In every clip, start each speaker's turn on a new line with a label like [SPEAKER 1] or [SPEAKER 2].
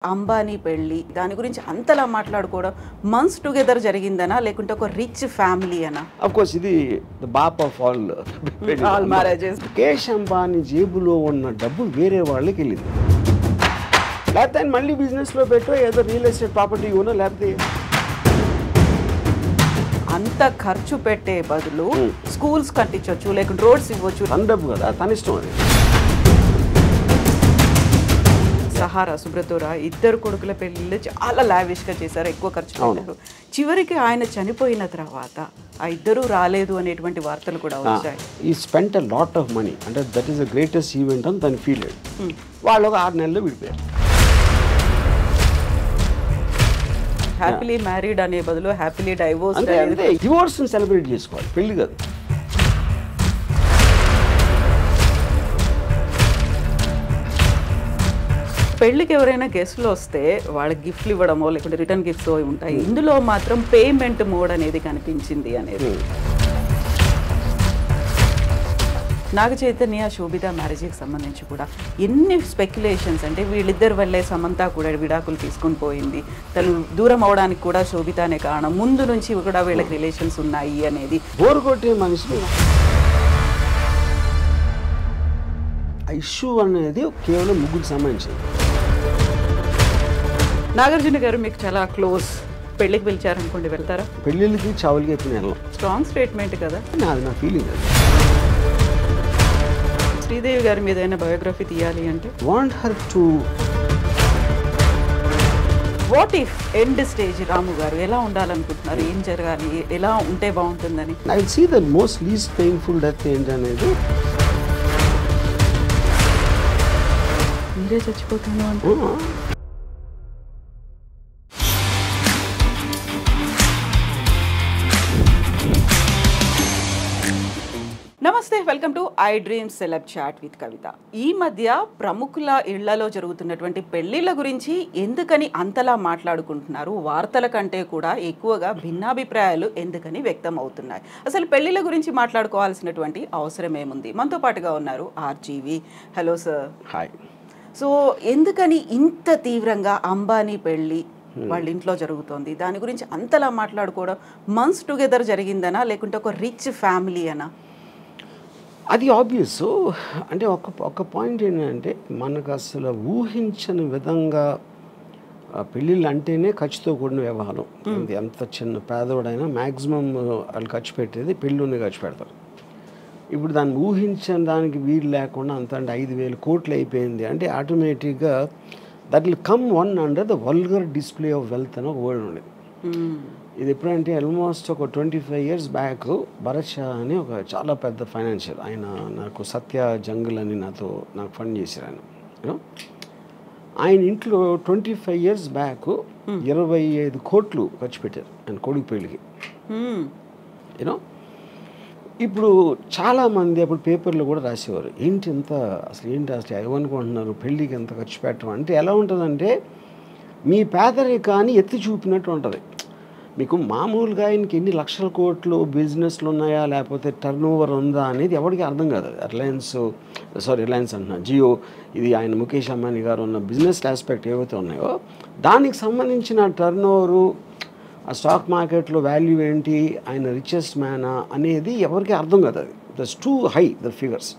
[SPEAKER 1] అంబానీ పెళ్లి దాని గురించి అంతలా మాట్లాడుకోవడం మంత్స్ టుగెదర్ జరిగిందనా లేకుంటే ఒక రిచ్ ఫ్యామిలీ అనా?
[SPEAKER 2] ఆఫ్ కోర్స్ ఇది ద బాప్ of all
[SPEAKER 1] marriages.
[SPEAKER 2] Mukesh Ambani జేబులో ఉన్న డబ్బు వేరే వాళ్ళకి వెళ్ళింది. లేకపోతే ఆయన మళ్ళీ బిజినెస్లో పెట్టో ఏదో రియల్ ఎస్టేట్ ప్రాపర్టీ ఉన్నా లేకపోతే
[SPEAKER 1] అంత ఖర్చు పెట్టే బదులు స్కూల్స్ కట్టించవచ్చు లేకుంటే రోడ్స్ ఇవ్వచ్చు.
[SPEAKER 2] తన డబ్బు కదా, తన ఇష్టం అది.
[SPEAKER 1] సహారా సుబ్రతోరా ఇద్దరు కొడుకుల పెళ్లిళ్ళు చాలా లావిష్గా చేశారు, ఎక్కువ ఖర్చు పెట్టారు. చివరికి ఆయన చనిపోయిన తర్వాత ఆ ఇద్దరు రాలేదు అనేటువంటి వార్తలు కూడా వచ్చాయి.
[SPEAKER 2] He spent a lot of money, అంటే that is the greatest event అని తను ఫీల్ అయ్యాడు. వాళ్ళు ఒక 6 నెలల్లో విడిపోయారు.
[SPEAKER 1] హ్యాపీలీ మ్యారీడ్ అనే బదులు హ్యాపీలీ డైవోర్స్.
[SPEAKER 2] అంటే డివోర్స్ సెలబ్రేట్ చేసుకోవాలి, పెళ్లి కాదు.
[SPEAKER 1] పెళ్లికి ఎవరైనా గెస్ట్లు వస్తే వాళ్ళకి గిఫ్ట్లు ఇవ్వడమో లేకుంటే రిటర్న్ గిఫ్ట్స్ ఉంటాయి. ఇందులో మాత్రం పేమెంట్ మోడ్ అనేది కనిపించింది అనేది. నాగ చైతన్య శోభిత మ్యారేజ్కి సంబంధించి కూడా ఎన్ని స్పెక్యులేషన్స్, అంటే వీళ్ళిద్దరి వల్లే సమంత కూడా విడాకులు తీసుకొని పోయింది, తను దూరం అవడానికి కూడా శోభితనే కారణం, ముందు నుంచి కూడా వీళ్ళకి రిలేషన్స్ ఉన్నాయి అనేది.
[SPEAKER 2] బోర్ కొట్టే మనిషి ఇష్యూ అనేది కేవలం ముగ్గురికి సంబంధించింది.
[SPEAKER 1] నాగార్జున గారు మీకు చాలా క్లోజ్, పెళ్ళికి పిలిచారనుకోండి వెళ్తారా?
[SPEAKER 2] పెళ్ళిళ్ళకి చావులకి ఎప్పుడు నేను
[SPEAKER 1] స్ట్రాంగ్ స్టేట్మెంట్ కదా.
[SPEAKER 2] అది నా ఫీలింగ్. అది
[SPEAKER 1] శ్రీదేవి గారి మీద ఏదైనా బయోగ్రఫీ తీయాలి అంటే
[SPEAKER 2] want her to
[SPEAKER 1] what if end stage Ramu garu ఎలా ఉండాలనుకుంటున్నారు, ఏం జరగాలి, ఎలా ఉంటే బాగుంటుందని?
[SPEAKER 2] I will see the most least painful death ఏంటి అనేది.
[SPEAKER 1] మీరే చచ్చిపోతాను అంటే నమస్తే, welcome to I dream celeb chat with Kavitha. ఈ మధ్య ప్రముఖుల ఇళ్లలో జరుగుతున్నటువంటి పెళ్లిళ్ళ గురించి ఎందుకని అంతలా మాట్లాడుకుంటున్నారు? వార్తల కంటే కూడా ఎక్కువగా భిన్నాభిప్రాయాలు ఎందుకని వ్యక్తం అవుతున్నాయి? అసలు పెళ్లిళ్ళ గురించి మాట్లాడుకోవాల్సినటువంటి అవసరం ఏముంది? మనతో పాటుగా ఉన్నారు RGV. Hello sir.
[SPEAKER 2] Hi.
[SPEAKER 1] So ఎందుకని ఇంత తీవ్రంగా అంబానీ పెళ్ళి వాళ్ళ ఇంట్లో జరుగుతోంది, దాని గురించి అంతలా మాట్లాడుకోవడం మంత్స్ టుగెదర్ జరిగిందనా లేకుంటే ఒక రిచ్ ఫ్యామిలీ అనా?
[SPEAKER 2] అది ఆబ్వియస్. అంటే ఒక పాయింట్ ఏంటంటే మనకు అసలు ఊహించని విధంగా పెళ్ళిళ్ళు అంటేనే ఖర్చుతో కూడిన వ్యవహారం. ఎంత చిన్న పేదవాడైనా మ్యాక్సిమం వాళ్ళు ఖర్చు పెట్టేది పెళ్ళిలోనే ఖర్చు పెడతారు. ఇప్పుడు దాన్ని ఊహించని దానికి వీలు లేకుండా అంత అంటే 5,000 కోట్లు అయిపోయింది అంటే ఆటోమేటిక్గా that will come one under the vulgar display of wealth అని ఒక వర్డ్ ఉండేది. ఇది ఎప్పుడంటే ఆల్మోస్ట్ ఒక 25 years బ్యాక్ భరత్ షా అని ఒక చాలా పెద్ద ఫైనాన్షియల్, ఆయన నాకు సత్య జంగుల్ అని నాకు ఫండ్ చేశారు ఆయన. ఆయన ఇంట్లో 25 years బ్యాక్ 25 కోట్లు ఖర్చు పెట్టారు ఆయన కొడుకు పెళ్ళికి. యూనో ఇప్పుడు చాలామంది అప్పుడు పేపర్లో కూడా రాసేవారు, అసలు ఏమనుకుంటున్నారు పెళ్ళికి ఎంత ఖర్చు పెట్టడం అంటే. ఎలా ఉంటుందంటే మీ పేదరికాన్ని ఎత్తి చూపినట్టు ఉంటుంది. మీకు మామూలుగా ఆయనకి ఎన్ని లక్షల కోట్లు బిజినెస్లు ఉన్నాయా లేకపోతే టర్న్ ఓవర్ ఉందా అనేది ఎవరికి అర్థం కాదు. రిలయన్స్ అంటున్నా, జియో, ఇది ఆయన ముఖేష్ అంబానీ గారు ఉన్న బిజినెస్ ఆస్పెక్ట్ ఏవైతే ఉన్నాయో దానికి సంబంధించిన టర్న్ ఓవరు, ఆ స్టాక్ మార్కెట్లో వాల్యూ ఏంటి, ఆయన రిచెస్ట్ మ్యానా అనేది ఎవరికి అర్థం కాదు. అది that's two high the figures.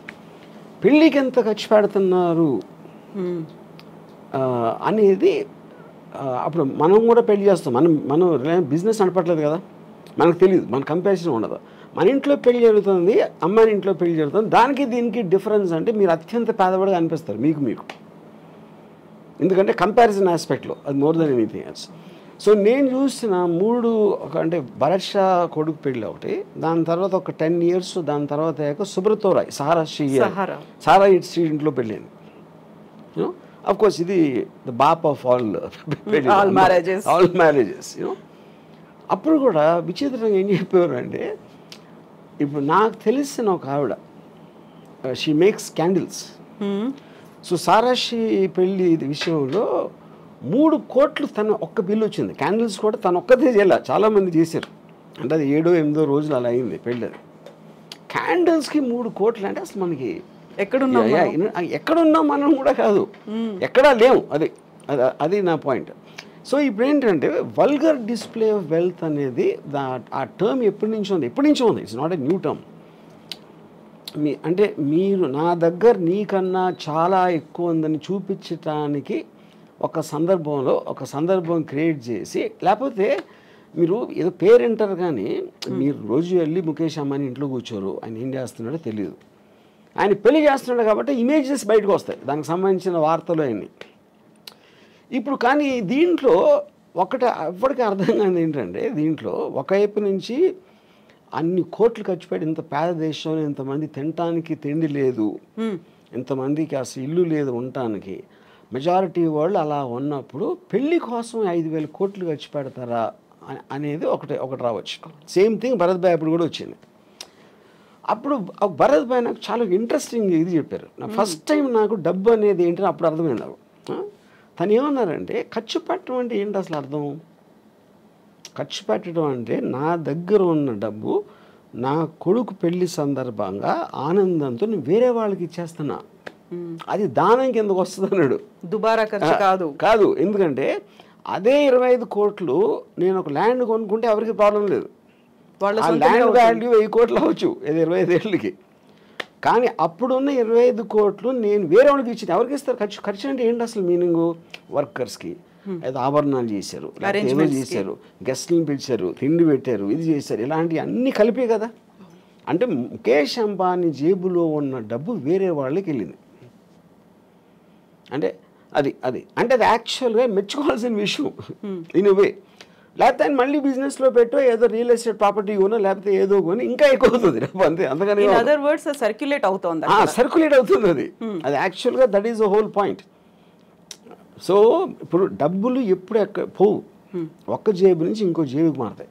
[SPEAKER 2] పెళ్ళికి ఎంత ఖర్చు పెడుతున్నారు అనేది అప్పుడు మనం కూడా పెళ్లి చేస్తాం. మనం బిజినెస్ నడపట్లేదు కదా, మనకు తెలియదు, మన కంపారిజన్ ఉండదు. మన ఇంట్లో పెళ్లి జరుగుతుంది, అమ్మాయి ఇంట్లో పెళ్లి జరుగుతుంది, దానికి దీనికి డిఫరెన్స్ అంటే మీరు అత్యంత పేదవాడిగా అనిపిస్తారు మీకు. ఎందుకంటే కంపారిజన్ ఆస్పెక్ట్లో అది more than anything else. So నేను చూసిన 3 అంటే భరత్ షా కొడుకు పెళ్ళి ఒకటి, దాని తర్వాత ఒక 10 years, దాని తర్వాత అయ్యాక సుబ్రతోరాయ్ సారా ఇంట్లో పెళ్ళింది. యూనో ఆఫ్ కోర్స్ ఇది ద బాప్ ఆఫ్ ఆల్ మ్యారేజెస్. యూనో అప్పుడు కూడా విచిత్రంగా ఏం చెప్పేవారు అంటే, ఇప్పుడు నాకు తెలిసిన ఒక ఆవిడ షీ మేక్స్ క్యాండిల్స్. సో సారాషి పెళ్ళి విషయంలో 3 కోట్లు తన ఒక్క బిల్లు వచ్చింది. క్యాండిల్స్ కూడా తను ఒక్కదే చేయాల, చాలామంది చేశారు. అంటే అది 7-8 రోజులు అలా అయింది పెళ్ళి. అది క్యాండిల్స్కి 3 కోట్లు అంటే అసలు మనకి ఎక్కడున్నాం మనం కూడా కాదు, ఎక్కడా లేవు. అది అది నా పాయింట్. సో ఇప్పుడు ఏంటంటే వల్గర్ డిస్ప్లే ఆఫ్ వెల్త్ అనేది ఆ టర్మ్ ఎప్పటి నుంచో ఉంది. It's not a new term. అంటే మీరు నా దగ్గర నీకన్నా చాలా ఎక్కువ ఉందని చూపించటానికి ఒక సందర్భం క్రియేట్ చేసి, లేకపోతే మీరు ఏదో పేరెంటర్ కానీ మీరు రోజు వెళ్ళి ముఖేష్ అంబానీ ఇంట్లో కూర్చోరు, ఆయన ఏం చేస్తున్నాడో తెలియదు. ఆయన పెళ్లి చేస్తున్నాడు కాబట్టి ఇమేజెస్ బయటకు వస్తాయి, దానికి సంబంధించిన వార్తలు అన్నీ. ఇప్పుడు కానీ దీంట్లో ఎవరికి అర్థం కాదు ఏంటంటే, దీంట్లో ఒకవైపు నుంచి అన్ని కోట్లు ఖర్చు పెట్టి ఇంత పేద దేశంలో ఇంతమంది తినటానికి తిండి లేదు, ఇంతమందికి అసలు ఇల్లు లేదు ఉండటానికి, మెజారిటీ వాళ్ళు అలా ఉన్నప్పుడు పెళ్లి కోసం 5,000 కోట్లు ఖర్చు పెడతారా అనేది ఒకటి రావచ్చు. సేమ్ థింగ్ భరత్ భాయ్ అప్పుడు కూడా వచ్చింది. అప్పుడు భరత్ భాయ్ నాకు చాలా ఇంట్రెస్టింగ్ ఇది చెప్పారు. ఫస్ట్ టైం నాకు డబ్బు అనేది ఏంటని అప్పుడు అర్థమైంది నాకు. తను ఏమన్నారంటే, ఖర్చు పెట్టడం అంటే ఏంటి అసలు అర్థం? ఖర్చు పెట్టడం అంటే నా దగ్గర ఉన్న డబ్బు నా కొడుకు పెళ్లి సందర్భంగా ఆనందంతో నేను వేరే వాళ్ళకి ఇచ్చేస్తున్నా, అది దానం కిందకు వస్తుంది అన్నాడు.
[SPEAKER 1] దుబారా ఖర్చు
[SPEAKER 2] కాదు. ఎందుకంటే అదే 25 కోట్లు నేను ఒక ల్యాండ్ కొనుక్కుంటే ఎవరికి ప్రాబ్లం లేదు, ఆ ల్యాండ్ వాల్యూ 1000 కోట్లు అవ్వచ్చు 25 ఏళ్ళకి. కానీ అప్పుడున్న 25 కోట్లు నేను వేరే వాళ్ళకి ఇచ్చింది. ఎవరికి ఇస్తారు? ఖర్చు అంటే ఏంటి అసలు మీనింగు? వర్కర్స్కి ఏదో ఆభరణాలు చేశారు, ఏదో చేశారు, గెస్ట్లను పిలిచారు, తిండి పెట్టారు, ఇది చేశారు, ఇలాంటివి అన్నీ కలిపే కదా. అంటే ముఖేష్ అంబానీ జేబులో ఉన్న డబ్బు వేరే వాళ్ళకి వెళ్ళింది. అంటే అది యాక్చువల్గా మెచ్చుకోవాల్సిన విషయం ఇన్ వే. లేకపోతే ఆయన మళ్ళీ బిజినెస్లో పెట్టో ఏదో రియల్ ఎస్టేట్ ప్రాపర్టీ కొనో లేకపోతే ఏదో కొని ఇంకా ఎక్కువ అవుతుంది అంతే. అందుకని
[SPEAKER 1] సర్క్యులేట్ అవుతుంది
[SPEAKER 2] అది యాక్చువల్గా that is the whole point. So ఇప్పుడు డబ్బులు ఎప్పుడు పోవు, ఒక్క జేబు నుంచి ఇంకో జేబుకి మారుతాయి.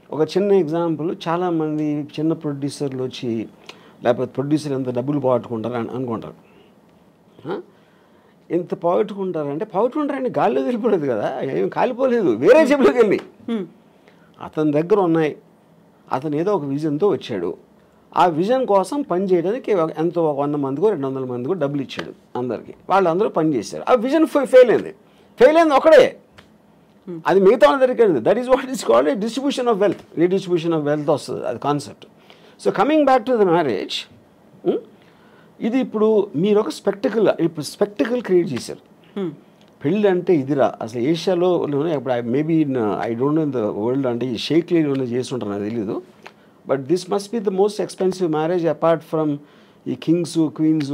[SPEAKER 2] ఒక చిన్న ఎగ్జాంపుల్, చాలామంది చిన్న ప్రొడ్యూసర్లు వచ్చి లేకపోతే ప్రొడ్యూసర్ ఎంత డబ్బులు పోగొట్టుకుంటారు అనుకుంటారు. ఎంత పోగొట్టుకుంటారంటే గాల్లో వెళ్ళిపోలేదు కదా, ఏం కాలిపోలేదు, వేరే జేబులోకి వెళ్ళి అతని దగ్గర ఉన్నాయి. అతను ఏదో ఒక విజన్తో వచ్చాడు, ఆ విజన్ కోసం పని చేయడానికి ఎంతో 100 మందికో 200 మందికో డబ్బులు ఇచ్చాడు అందరికీ. వాళ్ళందరూ పని చేశారు, ఆ విజన్ ఫెయిల్ అయింది ఒకడే, అది మిగతా వాళ్ళ దగ్గరికి వెళ్ళింది. That is what is called redistribution of wealth వస్తుంది అది concept. So coming back to the marriage, ఇది ఇప్పుడు మీరు ఒక స్పెక్టికల్ క్రియేట్ చేశారు. పెళ్ళి అంటే ఇదిరా అసలు ఏషియాలో ఇప్పుడు maybe I don't know the world, అంటే ఈ షేక్లీలో చేస్తుంటారు నాకు తెలీదు. But this must be the most expensive marriage apart from ఈ కింగ్స్ క్వీన్స్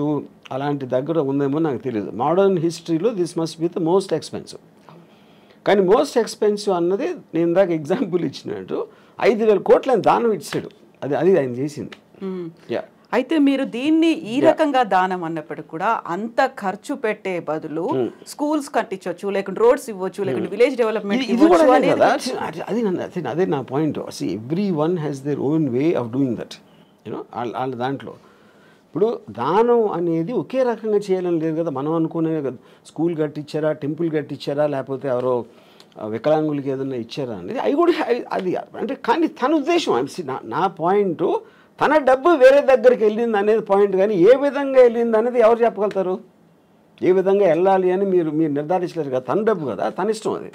[SPEAKER 2] అలాంటి దగ్గర ఉందేమో నాకు తెలియదు. మోడర్న్ హిస్టరీలో this must be the most expensive. కానీ మోస్ట్ ఎక్స్పెన్సివ్ అన్నది నేను ఇందాక ఎగ్జాంపుల్ ఇచ్చినట్టు 5,000 కోట్లు ఆయన దానం ఇచ్చాడు, అది ఆయన చేసింది.
[SPEAKER 1] అయితే మీరు దీన్ని ఈ రకంగా దానం అన్నప్పుడు కూడా అంత ఖర్చు పెట్టే బదులు స్కూల్స్ కట్టించవచ్చు, లేకుంటే రోడ్స్ ఇవ్వచ్చు, లేకుంటే విలేజ్ డెవలప్మెంట్
[SPEAKER 2] అదే నా point. Every one has their own way of doing that, you know. వాళ్ళ దాంట్లో ఇప్పుడు దానం అనేది ఒకే రకంగా చేయాలని లేదు కదా. మనం అనుకునే స్కూల్ కట్టించారా, టెంపుల్ కట్టించారా, లేకపోతే ఎవరో వికలాంగులకి ఏదైనా ఇచ్చారా అనేది అవి కూడా అది అంటే. కానీ తన ఉద్దేశం, నా పాయింట్ తన డబ్బు వేరే దగ్గరికి వెళ్ళింది అనేది పాయింట్. కానీ ఏ విధంగా వెళ్ళింది అనేది ఎవరు చెప్పగలుగుతారు? ఏ విధంగా వెళ్ళాలి అని మీరు నిర్ధారించలేరు కదా. తన డబ్బు కదా, తన ఇష్టం అది.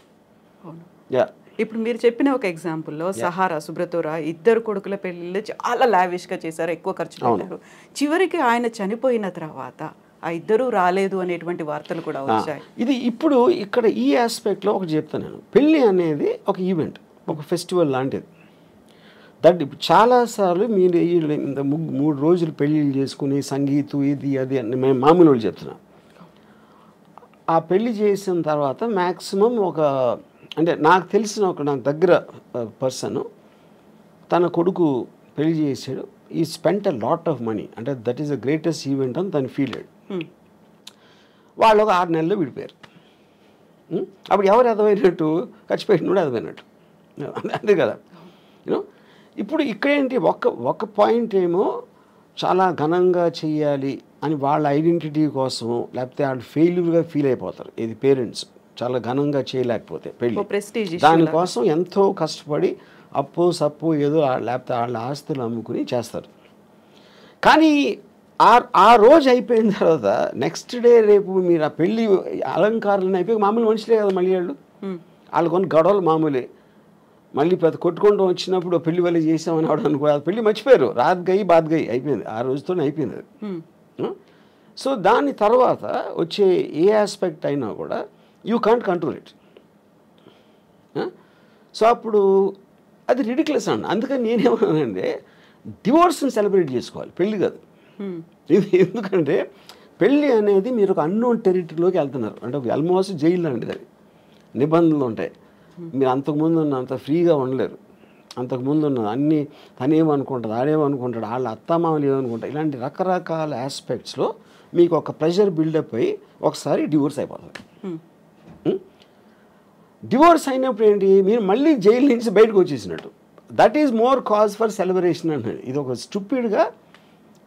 [SPEAKER 1] ఇప్పుడు మీరు చెప్పిన ఒక ఎగ్జాంపుల్లో సహారా, సుబ్రతోరా ఇద్దరు కొడుకుల పెళ్ళిళ్ళు చాలా లావిష్గా చేశారు, ఎక్కువ ఖర్చు పెట్టారు. చివరికి ఆయన చనిపోయిన తర్వాత ఆ ఇద్దరు రాలేదు అనేటువంటి వార్తలు కూడా వచ్చాయి.
[SPEAKER 2] ఇది ఇప్పుడు ఇక్కడ ఈ ఆస్పెక్ట్లో ఒకటి చెప్తాను నేను. పెళ్ళి అనేది ఒక ఈవెంట్, ఒక ఫెస్టివల్ లాంటిది. దట్ చాలాసార్లు మీరు 3 రోజులు పెళ్ళిళ్ళు చేసుకుని సంగీతం ఇది అది అని మేము మామూలు వాళ్ళు చెప్తున్నాం. ఆ పెళ్ళి చేసిన తర్వాత మ్యాక్సిమం అంటే నాకు తెలిసిన నాకు దగ్గర పర్సన్ తన కొడుకు పెళ్లి చేసాడు. He spent a lot of money, అంటే that is the greatest event అని తను ఫీల్ అయ్యాడు. వాళ్ళు ఒక 6 నెలల్లో విడిపోయారు. అప్పుడు ఎవరు అర్థమైనట్టు? ఖర్చు పెట్టినోడు అర్థమైనట్టు, అంతే కదా. యూనో ఇప్పుడు ఇక్కడేంటి, ఒక పాయింట్ ఏమో చాలా ఘనంగా చెయ్యాలి అని వాళ్ళ ఐడెంటిటీ కోసం, లేకపోతే వాళ్ళు ఫెయిల్యూర్గా ఫీల్ అయిపోతారు. ఇది పేరెంట్స్ చాలా ఘనంగా చేయలేకపోతే పెళ్ళి, దానికోసం ఎంతో కష్టపడి అప్పు సప్పు ఏదో లేకపోతే వాళ్ళ ఆస్తులు అమ్ముకుని చేస్తారు. కానీ ఆ రోజు అయిపోయిన తర్వాత నెక్స్ట్ డే రేపు మీరు ఆ పెళ్ళి అలంకారాలను అయిపోయి మామూలు మనుషులే కదా మళ్ళీ వాళ్ళు కొన్ని గొడవలు మామూలే. మళ్ళీ పెద్ద కొట్టుకుంటూ వచ్చినప్పుడు పెళ్లి వల్ల చేసామని ఆవిడ అనుకో, అది పెళ్లి మర్చిపోయారు, రాత్ గయి బాత్ గయి అయిపోయింది, ఆ రోజుతోనే అయిపోయింది అది. సో దాని తర్వాత వచ్చే ఏ ఆస్పెక్ట్ అయినా కూడా you can't control it. So అప్పుడు అది రిడిక్యులస్ అండి. అందుకని నేనేమన్నానంటే డివోర్స్ని సెలబ్రేట్ చేసుకోవాలి, పెళ్ళి కాదు. ఎందుకంటే పెళ్ళి అనేది మీరు ఒక అన్నోన్ టెరిటరీలోకి వెళ్తున్నారు, అంటే ఆల్మోస్ట్ జైలు లాంటిది, అది నిబంధనలు ఉంటాయి. మీరు అంతకుముందు ఉన్నంత ఫ్రీగా ఉండలేరు. అంతకుముందు ఉన్న అన్నీ తనేమనుకుంటుంది, ఆడేమనుకుంటాడు, వాళ్ళ అత్తమామలు ఏమనుకుంటారు, ఇలాంటి రకరకాల ఆస్పెక్ట్స్లో మీకు ఒక ప్రెషర్ బిల్డప్ అయ్యి ఒకసారి డివోర్స్ అయిపోతుంది. డివోర్స్ అయినప్పుడు ఏంటి, మీరు మళ్ళీ జైలు నుంచి బయటకు వచ్చేసినట్టు. That is more cause for celebration అనేది. ఇది ఒక స్టూపిడ్గా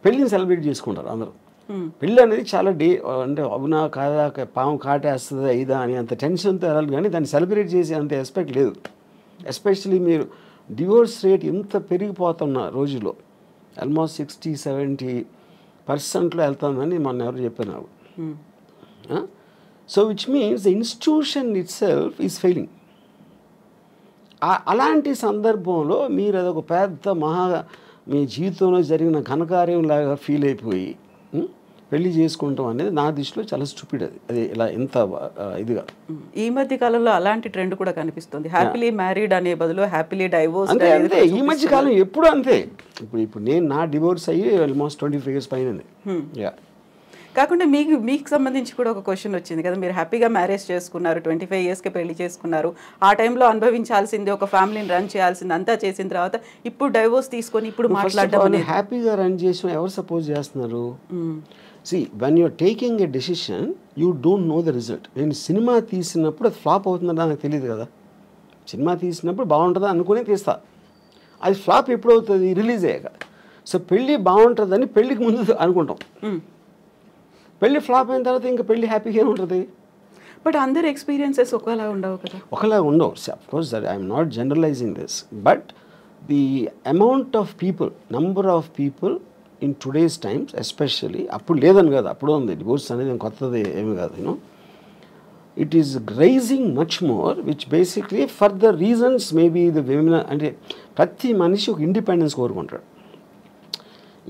[SPEAKER 2] పెళ్ళిని సెలబ్రేట్ చేసుకుంటారు అందరూ. పెళ్ళి అనేది చాలా అంటే అవునా కాదా, పాము కాటేస్తుందా ఇదా అని అంత టెన్షన్తో వెళ్ళాలి, కానీ దాన్ని సెలబ్రేట్ చేసే అంత ఎస్పెక్ట్ లేదు. ఎస్పెషలీ మీరు డివోర్స్ రేట్ ఎంత పెరిగిపోతున్న రోజుల్లో, ఆల్మోస్ట్ 60-70% వెళ్తుందని మొన్న ఎవరు చెప్పారు నాకు. So which means the institution it self is failing. అలాంటి సందర్భంలో మీరు అదొక పెద్ద మీ జీవితంలో జరిగిన ఘనకార్యం లాగా ఫీల్ అయిపోయి పెళ్లి చేసుకుంటాం అనేది నా దృష్టిలో చాలా స్టూపిడ్. అది ఇలా ఎంత ఇదిగా
[SPEAKER 1] ఈ మధ్య కాలంలో అలాంటి ట్రెండ్ కూడా కనిపిస్తుంది. హ్యాపీలీ మ్యారీడ్ అనే బదులు హ్యాపీలీ డైవోర్స్.
[SPEAKER 2] అంతే ఈ మధ్య కాలం ఎప్పుడు అంతే. ఇప్పుడు నేను నా డివోర్స్ అయ్యి ఆల్మోస్ట్ 25 years పైన.
[SPEAKER 1] కాకుండా మీకు సంబంధించి కూడా ఒక క్వశ్చన్ వచ్చింది కదా, మీరు హ్యాపీగా మ్యారేజ్ చేసుకున్నారు, 25 yearsకి పెళ్లి చేసుకున్నారు, ఆ టైంలో అనుభవించాల్సింది, ఒక ఫ్యామిలీని రన్ చేయాల్సింది అంతా చేసిన తర్వాత ఇప్పుడు డైవోర్స్ తీసుకొని ఇప్పుడు మాట్లాడడం.
[SPEAKER 2] హ్యాపీగా రన్ చేసిన ఎవరు సపోజ్ చేస్తున్నారు? See, when you're taking a decision, you don't know the result. నేను సినిమా తీసినప్పుడు అది ఫ్లాప్ అవుతుందని నాకు తెలియదు కదా. సినిమా తీసినప్పుడు బాగుంటుందా అనుకుని తీస్తా, అది ఫ్లాప్ ఎప్పుడు అవుతుంది, రిలీజ్ అయ్యాక. సో పెళ్ళి బాగుంటుందని పెళ్ళికి ముందు అనుకుంటాం, పెళ్ళి ఫ్లాప్ అయిన తర్వాత ఇంకా పెళ్ళి హ్యాపీగా ఉంటుంది.
[SPEAKER 1] బట్ అందరి ఎక్స్పీరియన్సెస్ ఒకలా ఉండవు కదా.
[SPEAKER 2] ఒకలా ఉండవు. Of course that I'm not generalising this, but the amount of people, number of people in today's times especially, అప్పుడు లేదని కాదు, అప్పుడు ఉంది, డివోర్స్ అనేది కొత్తది ఏమి కాదు, you know it is rising much more, which basically for the reasons maybe the women, అంటే ప్రతి మనిషి ఒక ఇండిపెండెన్స్ కోరుకుంటాడు.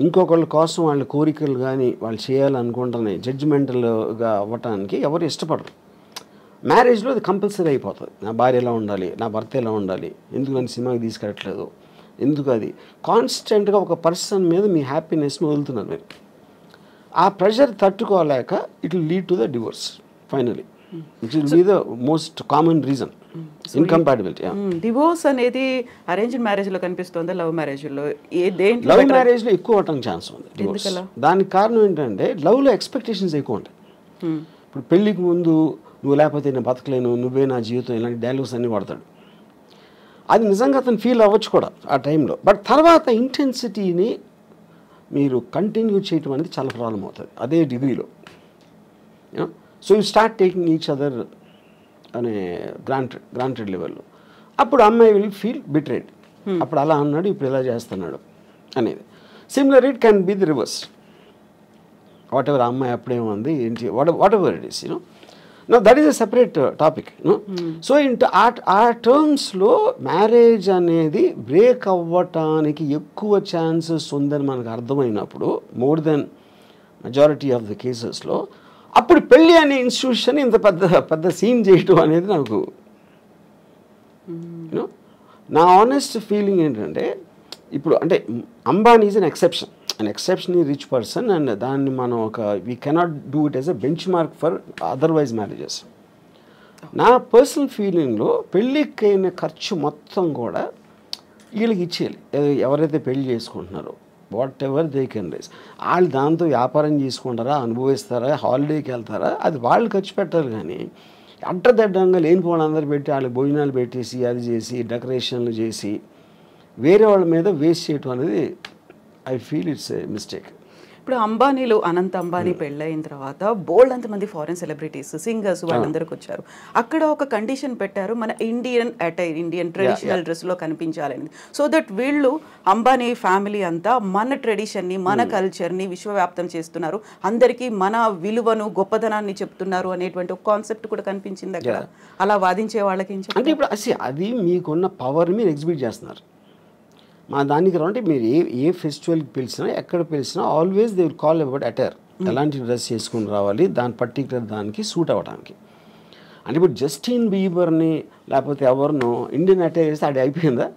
[SPEAKER 2] ఇంకొకళ్ళ కోసం వాళ్ళ కోరికలు కానీ వాళ్ళు చేయాలనుకుంటున్నాయి జడ్జిమెంటల్గా అవ్వటానికి ఎవరు ఇష్టపడరు. మ్యారేజ్లో అది కంపల్సరీ అయిపోతుంది. నా భార్య ఎలా ఉండాలి, నా భర్త ఎలా ఉండాలి, ఎందుకు నన్ను సినిమాకి తీసుకెళ్ళట్లేదు, ఎందుకు, అది కాన్స్టెంట్గా ఒక పర్సన్ మీద మీ హ్యాపీనెస్ని వదులుతున్నారు మీరు. ఆ ప్రెషర్ తట్టుకోలేక it will lead to the divorce finally, which will be the most common reason, incompatibility.
[SPEAKER 1] Divorce అనేది అరేంజ్డ్ మ్యారేజ్లో కనిపిస్తుందా, లవ్ మ్యారేజ్లో?
[SPEAKER 2] లవ్ మ్యారేజ్లో ఎక్కువ అవటం ఛాన్స్ ఉంది డివోర్స్. దానికి కారణం ఏంటంటే లవ్లో ఎక్స్పెక్టేషన్స్ ఎక్కువ ఉంటాయి. ఇప్పుడు పెళ్ళికి ముందు నువ్వు లేకపోతే నేను బతకలేను, నువ్వే నా జీవితం, ఇలాంటి డైలాగ్స్ అన్నీ వాడతాడు. అది నిజంగా అతను ఫీల్ అవ్వచ్చు కూడా ఆ టైంలో, బట్ తర్వాత ఇంటెన్సిటీని మీరు కంటిన్యూ చేయటం అనేది చాలా ప్రాబ్లం అవుతుంది అదే డిగ్రీలో. So you start taking each other అనే గ్రాంటెడ్ లెవెల్లో. అప్పుడు అమ్మాయి విల్ ఫీల్ బిట్రేడ్, అప్పుడు అలా అన్నాడు, ఇప్పుడు ఇలా చేస్తున్నాడు అనేది. Similar it can be the reverse. What ever అమ్మాయి అప్పుడేముంది ఏంటి, what ever it is, you know. Now that is a separate topic, no? So ఆ టర్మ్స్లో మ్యారేజ్ అనేది బ్రేక్ అవ్వటానికి ఎక్కువ ఛాన్సెస్ ఉందని మనకు అర్థమైనప్పుడు, more than majority of the కేసెస్లో, అప్పుడు పెళ్ళి అనే ఇన్స్టిట్యూషన్ ఇంత పెద్ద సీన్ చేయటం అనేది నాకు, యూనో, నా ఆనెస్ట్ ఫీలింగ్ ఏంటంటే, ఇప్పుడు అంటే Ambani is an exceptionally rich person, and దాన్ని మనం we cannot do it as a bench mark for otherwise marriages. నా పర్సనల్ ఫీలింగ్లో పెళ్ళికైన ఖర్చు మొత్తం కూడా వీళ్ళకి ఇచ్చేయాలి. ఎవరైతే పెళ్లి చేసుకుంటున్నారో whatever they can raise, వాళ్ళు దాంతో వ్యాపారం చేసుకుంటారా, అనుభవిస్తారా, హాలిడేకి వెళ్తారా, అది వాళ్ళు ఖర్చు పెట్టారు. కానీ అడ్డదడ్డంగా లేనిపోవడం అందరు పెట్టి వాళ్ళకి భోజనాలు పెట్టేసి అది చేసి డెకరేషన్లు చేసి వేరే వాళ్ళ మీద వేస్ట్ చేయటం అనేది I feel it's a mistake.
[SPEAKER 1] ఇప్పుడు అంబానీలు అనంత్ అంబానీ పెళ్ళైన తర్వాత బోల్డ్ అంతమంది ఫారెన్ సెలబ్రిటీస్ సింగర్స్ వాళ్ళందరికి వచ్చారు. అక్కడ ఒక కండిషన్ పెట్టారు, మన ఇండియన్ అటైర్ ఇండియన్ ట్రెడిషనల్ డ్రెస్లో కనిపించాలని. సో దట్ వీళ్ళు అంబానీ ఫ్యామిలీ అంతా మన ట్రెడిషన్ని మన కల్చర్ని విశ్వవ్యాప్తం చేస్తున్నారు, అందరికీ మన విలువను గొప్పతనాన్ని చెప్తున్నారు అనేటువంటి ఒక కాన్సెప్ట్ కూడా కనిపించింది అక్కడ. అలా వాదించే వాళ్ళకి
[SPEAKER 2] అంటే ఇప్పుడు అది మీకున్న పవర్ మీరు ఎగ్జిబిట్ చేస్తున్నారు. మా దానికి రావంటే మీరు ఏ ఫెస్టివల్కి పిలిచినా ఎక్కడ పిలిచినా always they will call about attire. ఎలాంటి డ్రెస్ చేసుకుని రావాలి, దాని పర్టికులర్ దానికి సూట్ అవ్వడానికి. అంటే ఇప్పుడు జస్టిన్ బీబర్ని లేకపోతే ఎవరినో ఇండియన్ అటైర్ చేస్తే అది అయిపోయిందా?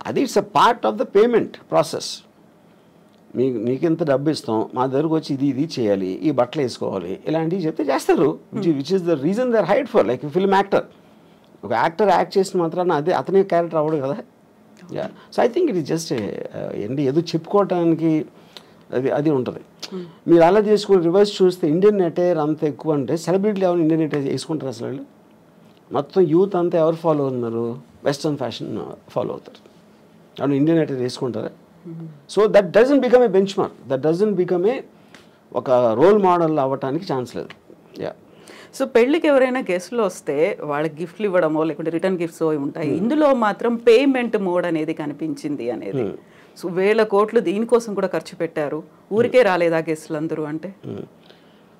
[SPEAKER 2] అది it's a part of the payment process. మీకు ఎంత డబ్బు ఇస్తాం, మా దగ్గరకు వచ్చి ఇది చేయాలి, ఈ బట్టలు వేసుకోవాలి, ఇలాంటివి చెప్తే చేస్తారు. Which is the reason they are hide for. Like film actor, ఒక యాక్టర్ యాక్ట్ చేసిన మాత్రాన అదే అతనే క్యారెక్టర్ అవ్వడు కదా. So I think it is just ఏంటి ఏదో చెప్పుకోవటానికి అది ఉంటుంది. మీరు అలా చేసుకుని రివర్స్ చూస్తే ఇండియన్ అటైర్ అంత ఎక్కువ అంటే సెలబ్రిటీలు ఎవరు ఇండియన్ అటైర్ వేసుకుంటారు అసలు? వాళ్ళు మొత్తం యూత్ అంతా ఎవరు ఫాలో అవుతున్నారు? వెస్ట్రన్ ఫ్యాషన్ ఫాలో అవుతారు. అవును, ఇండియన్ అటైర్ వేసుకుంటారా? So that doesn't become a bench mark, that doesn't become a ఒక రోల్ మోడల్ అవ్వటానికి ఛాన్స్ లేదు.
[SPEAKER 1] సో పెళ్ళికి ఎవరైనా గెస్ట్లు వస్తే వాళ్ళకి గిఫ్ట్లు ఇవ్వడమో లేకుంటే రిటర్న్ గిఫ్ట్స్ ఉంటాయి. ఇందులో మాత్రం పేమెంట్ మోడ్ అనేది కనిపించింది అనేది. సో 1000 కోట్లు దీనికోసం కూడా ఖర్చు పెట్టారు. ఊరికే రాలేదా గెస్ట్లు అందరూ అంటే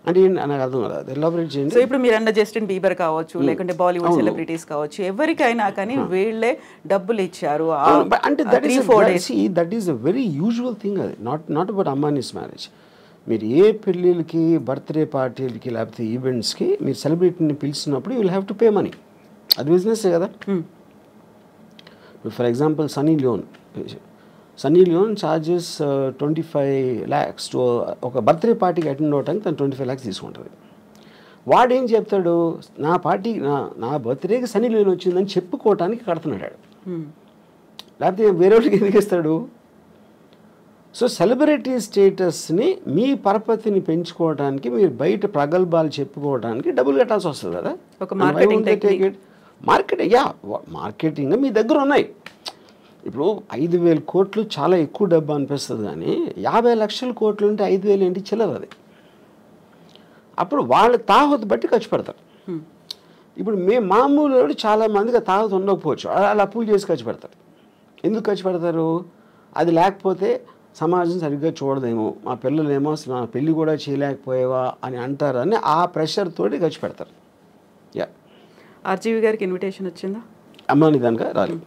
[SPEAKER 2] నాకు అర్థం కదా, ఎలాబరేట్ చేయండి.
[SPEAKER 1] సో ఇప్పుడు మీరు అన్న జస్టిన్ బీబర్ కావచ్చు, లేకుంటే బాలీవుడ్ సెలబ్రిటీస్ కావచ్చు, ఎవరికైనా కానీ వీళ్ళే డబ్బులు ఇచ్చారు.
[SPEAKER 2] అంటే that is a very usual thing. అది నాట్ అబౌట్ అంబానీస్ మ్యారేజ్. మీరు ఏ పెళ్ళిళ్ళకి, బర్త్డే పార్టీలకి లేకపోతే ఈవెంట్స్కి మీరు సెలబ్రిటీని పిలిచినప్పుడు you will have to pay money. అది బిజినెస్సే కదా. For example Sunny Leone charges 25 lakhs to ఒక బర్త్డే పార్టీకి అటెండ్ అవడానికి తను 25 lakhs తీసుకుంటుంది. వాడేం చెప్తాడు, నా బర్త్డేకి సన్నీ లియోన్ వచ్చిందని చెప్పుకోవటానికి కడుతున్నాడు. లేకపోతే వేరే వాళ్ళకి ఎందుకు ఇస్తాడు? సో సెలబ్రిటీ స్టేటస్ని మీ పరపతిని పెంచుకోవడానికి మీరు బయట ప్రగల్భాలు చెప్పుకోవడానికి డబ్బులు కట్టాల్సి వస్తుంది కదా. మార్కెటింగ్ మీ దగ్గర ఉన్నాయి. ఇప్పుడు 5,000 కోట్లు చాలా ఎక్కువ డబ్బు అనిపిస్తుంది, కానీ 50 లక్షల కోట్లు ఉంటే 5,000 ఏంటి చిల్లర అది. అప్పుడు వాళ్ళ తాహతు బట్టి ఖర్చు పెడతారు. ఇప్పుడు మామూలు చాలా మందికి తాహతు ఉండకపోవచ్చు, అలా అప్పులు చేసి ఖర్చు పెడతారు. ఎందుకు ఖర్చు పెడతారు? అది లేకపోతే సమాజం సరిగ్గా చూడదేమో, మా పిల్లలేమో మా పెళ్ళి కూడా చేయలేకపోయేవా అని అంటారని ఆ ప్రెషర్ తోటి ఖర్చు పెడతారు.
[SPEAKER 1] ఆర్జీవి గారికి ఇన్విటేషన్ వచ్చిందా?
[SPEAKER 2] అమ్మాని దానిక రాలేదు.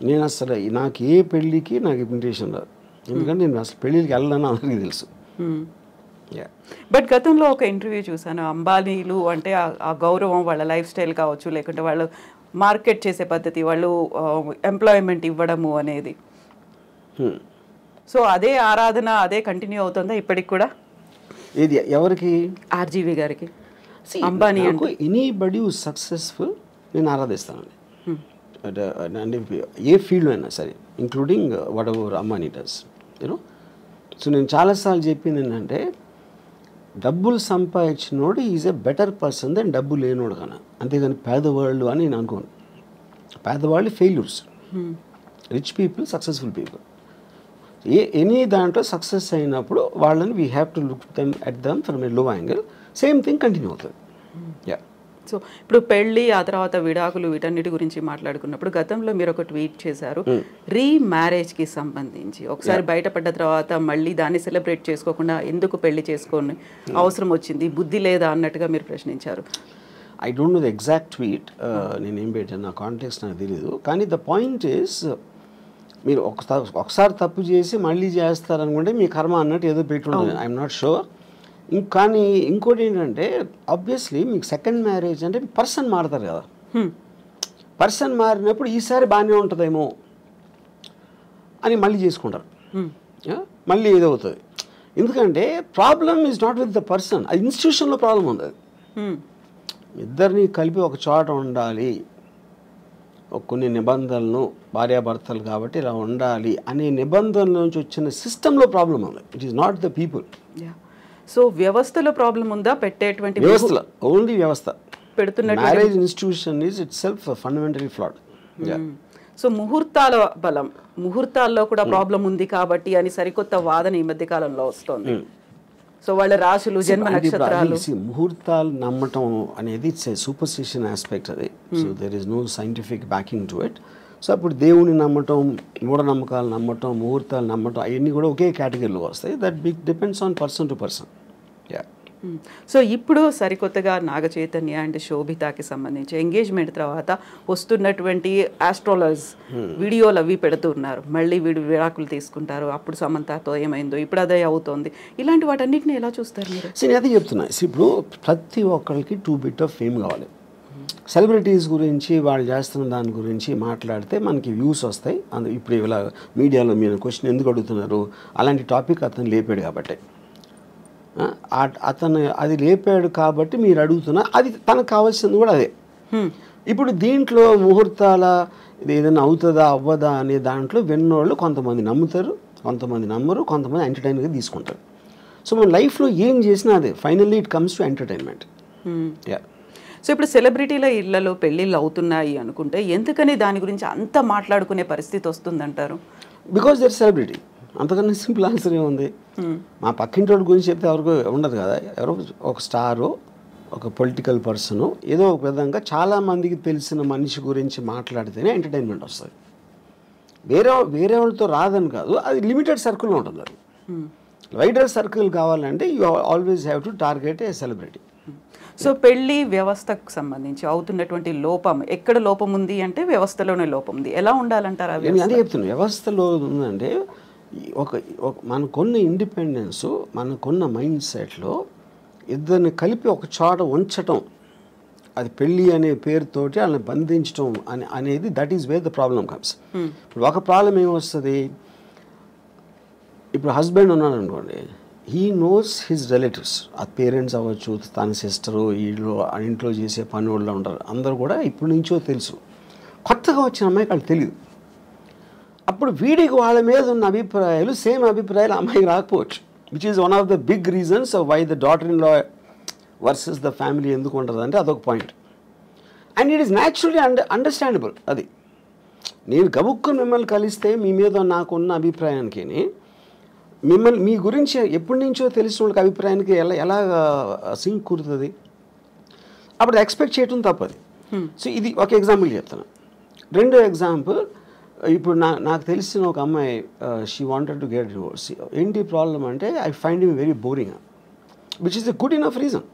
[SPEAKER 2] నేను అసలు నాకు ఏ పెళ్ళికి నాకు ఇన్విటేషన్ రాదు, ఎందుకంటే నేను అసలు పెళ్ళికి వెళ్ళాలని అందరికీ తెలుసు.
[SPEAKER 1] బట్ గతంలో ఒక ఇంటర్వ్యూ చూసాను, అంబానీలు అంటే ఆ గౌరవం, వాళ్ళ లైఫ్ స్టైల్ కావచ్చు, లేకుంటే వాళ్ళు మార్కెట్ చేసే పద్ధతి, వాళ్ళు ఎంప్లాయ్మెంట్ ఇవ్వడము అనేది, సో అదే ఆరాధన అదే కంటిన్యూ అవుతుందా ఇప్పటికి కూడా?
[SPEAKER 2] ఇది ఎవరికి?
[SPEAKER 1] ఆర్జీవి గారికి. అంబానీ అంటే
[SPEAKER 2] ఎనీబడి హూ సక్సెస్ఫుల్ నేను ఆరాధిస్తానండి. అంటే ఏ ఫీల్డ్ అయినా సరే, including whatever Ambani does, you know. So నేను చాలాసార్లు చెప్పింది ఏంటంటే, డబ్బులు సంపాదించినోడు is a better person than డబ్బు లేనోడు కన్నా. అంతేగాని పేదవాళ్ళు అని నేను అనుకోను. పేదవాళ్ళు failures, rich people successful people. Any దాంట్లో సక్సెస్ అయినప్పుడు వాళ్ళని we have to look them at them from a low angle. Same thing continue అవుతుంది.
[SPEAKER 1] సో ఇప్పుడు పెళ్ళి, ఆ తర్వాత విడాకులు, వీటన్నిటి గురించి మాట్లాడుకున్నప్పుడు గతంలో మీరు ఒక ట్వీట్ చేశారు, రీమ్యారేజ్కి సంబంధించి. ఒకసారి బయటపడ్డ తర్వాత మళ్ళీ దాన్ని సెలబ్రేట్ చేసుకోకుండా ఎందుకు పెళ్లి చేసుకొని అవసరం వచ్చింది, బుద్ధి లేదా అన్నట్టుగా మీరు ప్రశ్నించారు.
[SPEAKER 2] I don't know the exact tweet, నేనేం పెట్టాను, నా కాంటెక్స్ట్ నాకు తెలియదు. కానీ ద పాయింట్ ఈస్, మీరు ఒకసారి తప్పు చేసి మళ్ళీ చేస్తారనుకుంటే మీ కర్మ అన్నట్టు ఏదో పెట్టుంటుంది. I'm not sure. కానీ ఇంకోటి ఏంటంటే, ఆబ్వియస్లీ మీకు సెకండ్ మ్యారేజ్ అంటే పర్సన్ మారుతారు కదా. పర్సన్ మారినప్పుడు ఈసారి బాగానే ఉంటుందేమో అని మళ్ళీ చేసుకుంటారు, మళ్ళీ ఏదో అవుతుంది. ఎందుకంటే problem is not with the person, అది ఇన్స్టిట్యూషన్లో ప్రాబ్లం ఉంది. అది ఇద్దరిని కలిపి ఒక చోట ఉండాలి, కొన్ని నిబంధనలను, భార్యాభర్తలు కాబట్టి ఇలా ఉండాలి అనే నిబంధనల నుంచి వచ్చిన సిస్టంలో ప్రాబ్లం ఉంది. It is not the people.
[SPEAKER 1] So వ్యవస్థలో ప్రాబ్లం ఉందా? పెట్టేటువంటి
[SPEAKER 2] వ్యవస్థలో, ఓన్లీ వ్యవస్థ
[SPEAKER 1] పెడుతున్న
[SPEAKER 2] marriage institution is itself fundamentally flawed.
[SPEAKER 1] So ముహూర్తాల బలం, ముహూర్తాల్లో కూడా ప్రాబ్లం ఉంది కాబట్టి అని సరికొత్త వాదన ఈ మధ్య కాలంలో వస్తుంది. సో వాళ్ళ రాశులు జన్మ నక్షత్రాలు
[SPEAKER 2] ముహూర్తాలు నమ్మటం అనేది ఇట్స్ ఏ సూపర్స్టిషన్ ఆస్పెక్ట్ అది. So there is no scientific backing to it. So అప్పుడు దేవుని నమ్మటం, మూఢనమ్మకాలు నమ్మటం, ముహూర్తాలు నమ్మటం అవన్నీ కూడా ఒకే కేటగిరీలో వస్తాయి. That depends on person to person. Yeah.
[SPEAKER 1] So ఇప్పుడు సరికొత్తగా నాగ చైతన్య అండ్ శోభితాకి సంబంధించి ఎంగేజ్మెంట్ తర్వాత వస్తున్నటువంటి ఆస్ట్రాలజర్స్ వీడియోలు అవి పెడుతున్నారు. మళ్ళీ వీడు విడాకులు తీసుకుంటారు, అప్పుడు సమంతతో ఏమైందో ఇప్పుడు అదే అవుతోంది. ఇలాంటి వాటన్నిటిని ఎలా చూస్తారు మీరు?
[SPEAKER 2] నేను అదే చెప్తున్నా. ఇప్పుడు ప్రతి ఒక్కరికి 2 bit ఆఫ్ ఫేమ్ కావాలి. సెలబ్రిటీస్ గురించి వాళ్ళు చేస్తున్న దాని గురించి మాట్లాడితే మనకి వ్యూస్ వస్తాయి. ఇప్పుడు ఇలా మీడియాలో మీరు క్వశ్చన్ ఎందుకు అడుగుతున్నారు, అలాంటి టాపిక్ అతను లేపాడు కాబట్టి, అతను అది లేపాడు కాబట్టి మీరు అడుగుతున్నా, అది తనకు కావాల్సింది కూడా అదే. ఇప్పుడు దీంట్లో ముహూర్తాల ఇది ఏదైనా అవుతుందా అవ్వదా అనే దాంట్లో విన్నోళ్ళు కొంతమంది నమ్ముతారు, కొంతమంది నమ్మరు, కొంతమంది ఎంటర్టైన్గా తీసుకుంటారు. సో మన లైఫ్లో ఏం చేసినా అదే finally it comes to entertainment. Yeah.
[SPEAKER 1] So ఇప్పుడు సెలబ్రిటీల ఇళ్లలో పెళ్ళిళ్ళు అవుతున్నాయి అనుకుంటే ఎందుకని దాని గురించి అంత మాట్లాడుకునే పరిస్థితి వస్తుందంటారు?
[SPEAKER 2] Because their celebrity. అంతకన్నా సింపుల్ ఆన్సర్ ఏముంది? మా పక్కింటి వాళ్ళ గురించి చెప్తే ఎవరికి ఉండదు కదా. ఎవరో ఒక స్టారు, ఒక పొలిటికల్ పర్సను, ఏదో ఒక విధంగా చాలామందికి తెలిసిన మనిషి గురించి మాట్లాడితేనే ఎంటర్టైన్మెంట్ వస్తుంది. వేరే వాళ్ళతో రాదని కాదు, అది లిమిటెడ్ సర్కిల్లో ఉంటుంది. అది వైడర్ సర్కిల్ కావాలంటే you always have to target A celebrity.
[SPEAKER 1] So పెళ్లి వ్యవస్థకు సంబంధించి అవుతున్నటువంటి లోపం, ఎక్కడ లోపం ఉంది అంటే వ్యవస్థలోనే లోపం ఉంది. ఎలా ఉండాలంటారు?
[SPEAKER 2] అదే చెప్తున్నాను. వ్యవస్థలో ఉందంటే మనకున్న ఇండిపెండెన్సు, మనకున్న మైండ్ సెట్లో ఇద్దరిని కలిపి ఒక చోట ఉంచటం, అది పెళ్ళి అనే పేరుతోటి వాళ్ళని బంధించడం అనేది that is where the problem comes. ఇప్పుడు ఒక ప్రాబ్లం ఏమొస్తుంది, ఇప్పుడు హస్బెండ్ ఉన్నాడు అనుకోండి, హీ నోస్ హిజ్ రిలేటివ్స్, ఆ పేరెంట్స్ అవ్వచ్చు, తన సిస్టరు, ఇంట్లో చేసే పని వాళ్ళు ఉంటారు, అందరూ కూడా ఇప్పటి నుంచో తెలుసు. కొత్తగా వచ్చిన అమ్మాయికి వాళ్ళు తెలియదు. అప్పుడు వీడికి వాళ్ళ మీద ఉన్న అభిప్రాయాలు సేమ్ అభిప్రాయాలు అమ్మాయికి రాకపోవచ్చు, which is one of the big reasons why the daughter in law versus the family ఎందుకు ఉంటుంది అంటే అదొక point. And it is naturally understandable. అది నేను గబుక్కుని మిమ్మల్ని కలిస్తే మీ మీద నాకున్న అభిప్రాయానికి, మిమ్మల్ని మీ గురించి ఎప్పటి నుంచో తెలిసిన వాళ్ళకి అభిప్రాయానికి ఎలా సింక్ కుదురుతుంది? అప్పుడు ఎక్స్పెక్ట్ చేయటం తప్పది. సో ఇది ఒక ఎగ్జాంపుల్ చెప్తాను. రెండో ఎగ్జాంపుల్, ఇప్పుడు నాకు తెలిసిన ఒక అమ్మాయి, she wanted to get divorce. ఏంటి ప్రాబ్లం అంటే, I find him very boring, which is a good enough reason.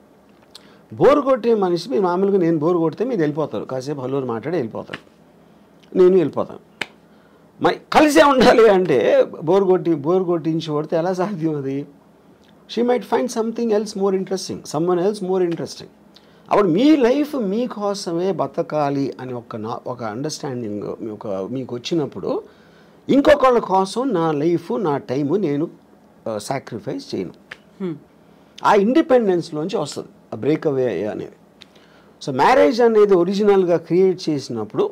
[SPEAKER 2] Bore కొట్టే మనిషి, మీరు మామూలుగా నేను బోర్ కొడితే మీరు వెళ్ళిపోతారు, కాసేపు హలో మాట్లాడి వెళ్ళిపోతారు, నేను వెళ్ళిపోతాను. మరి కలిసే ఉండాలి అంటే బోర్ కొట్టించి కొడితే ఎలా సాధ్యం? అది she might find something else more interesting, someone else more interesting. అప్పుడు మీ లైఫ్ మీకోసమే బతకాలి అని ఒక అండర్స్టాండింగ్ మీకు వచ్చినప్పుడు, ఇంకొకళ్ళ కోసం నా లైఫ్, నా టైము నేను సాక్రిఫైస్ చేయను. ఆ ఇండిపెండెన్స్లోంచి వస్తుంది ఆ బ్రేక్అవే అనేది. సో మ్యారేజ్ అనేది ఒరిజినల్గా క్రియేట్ చేసినప్పుడు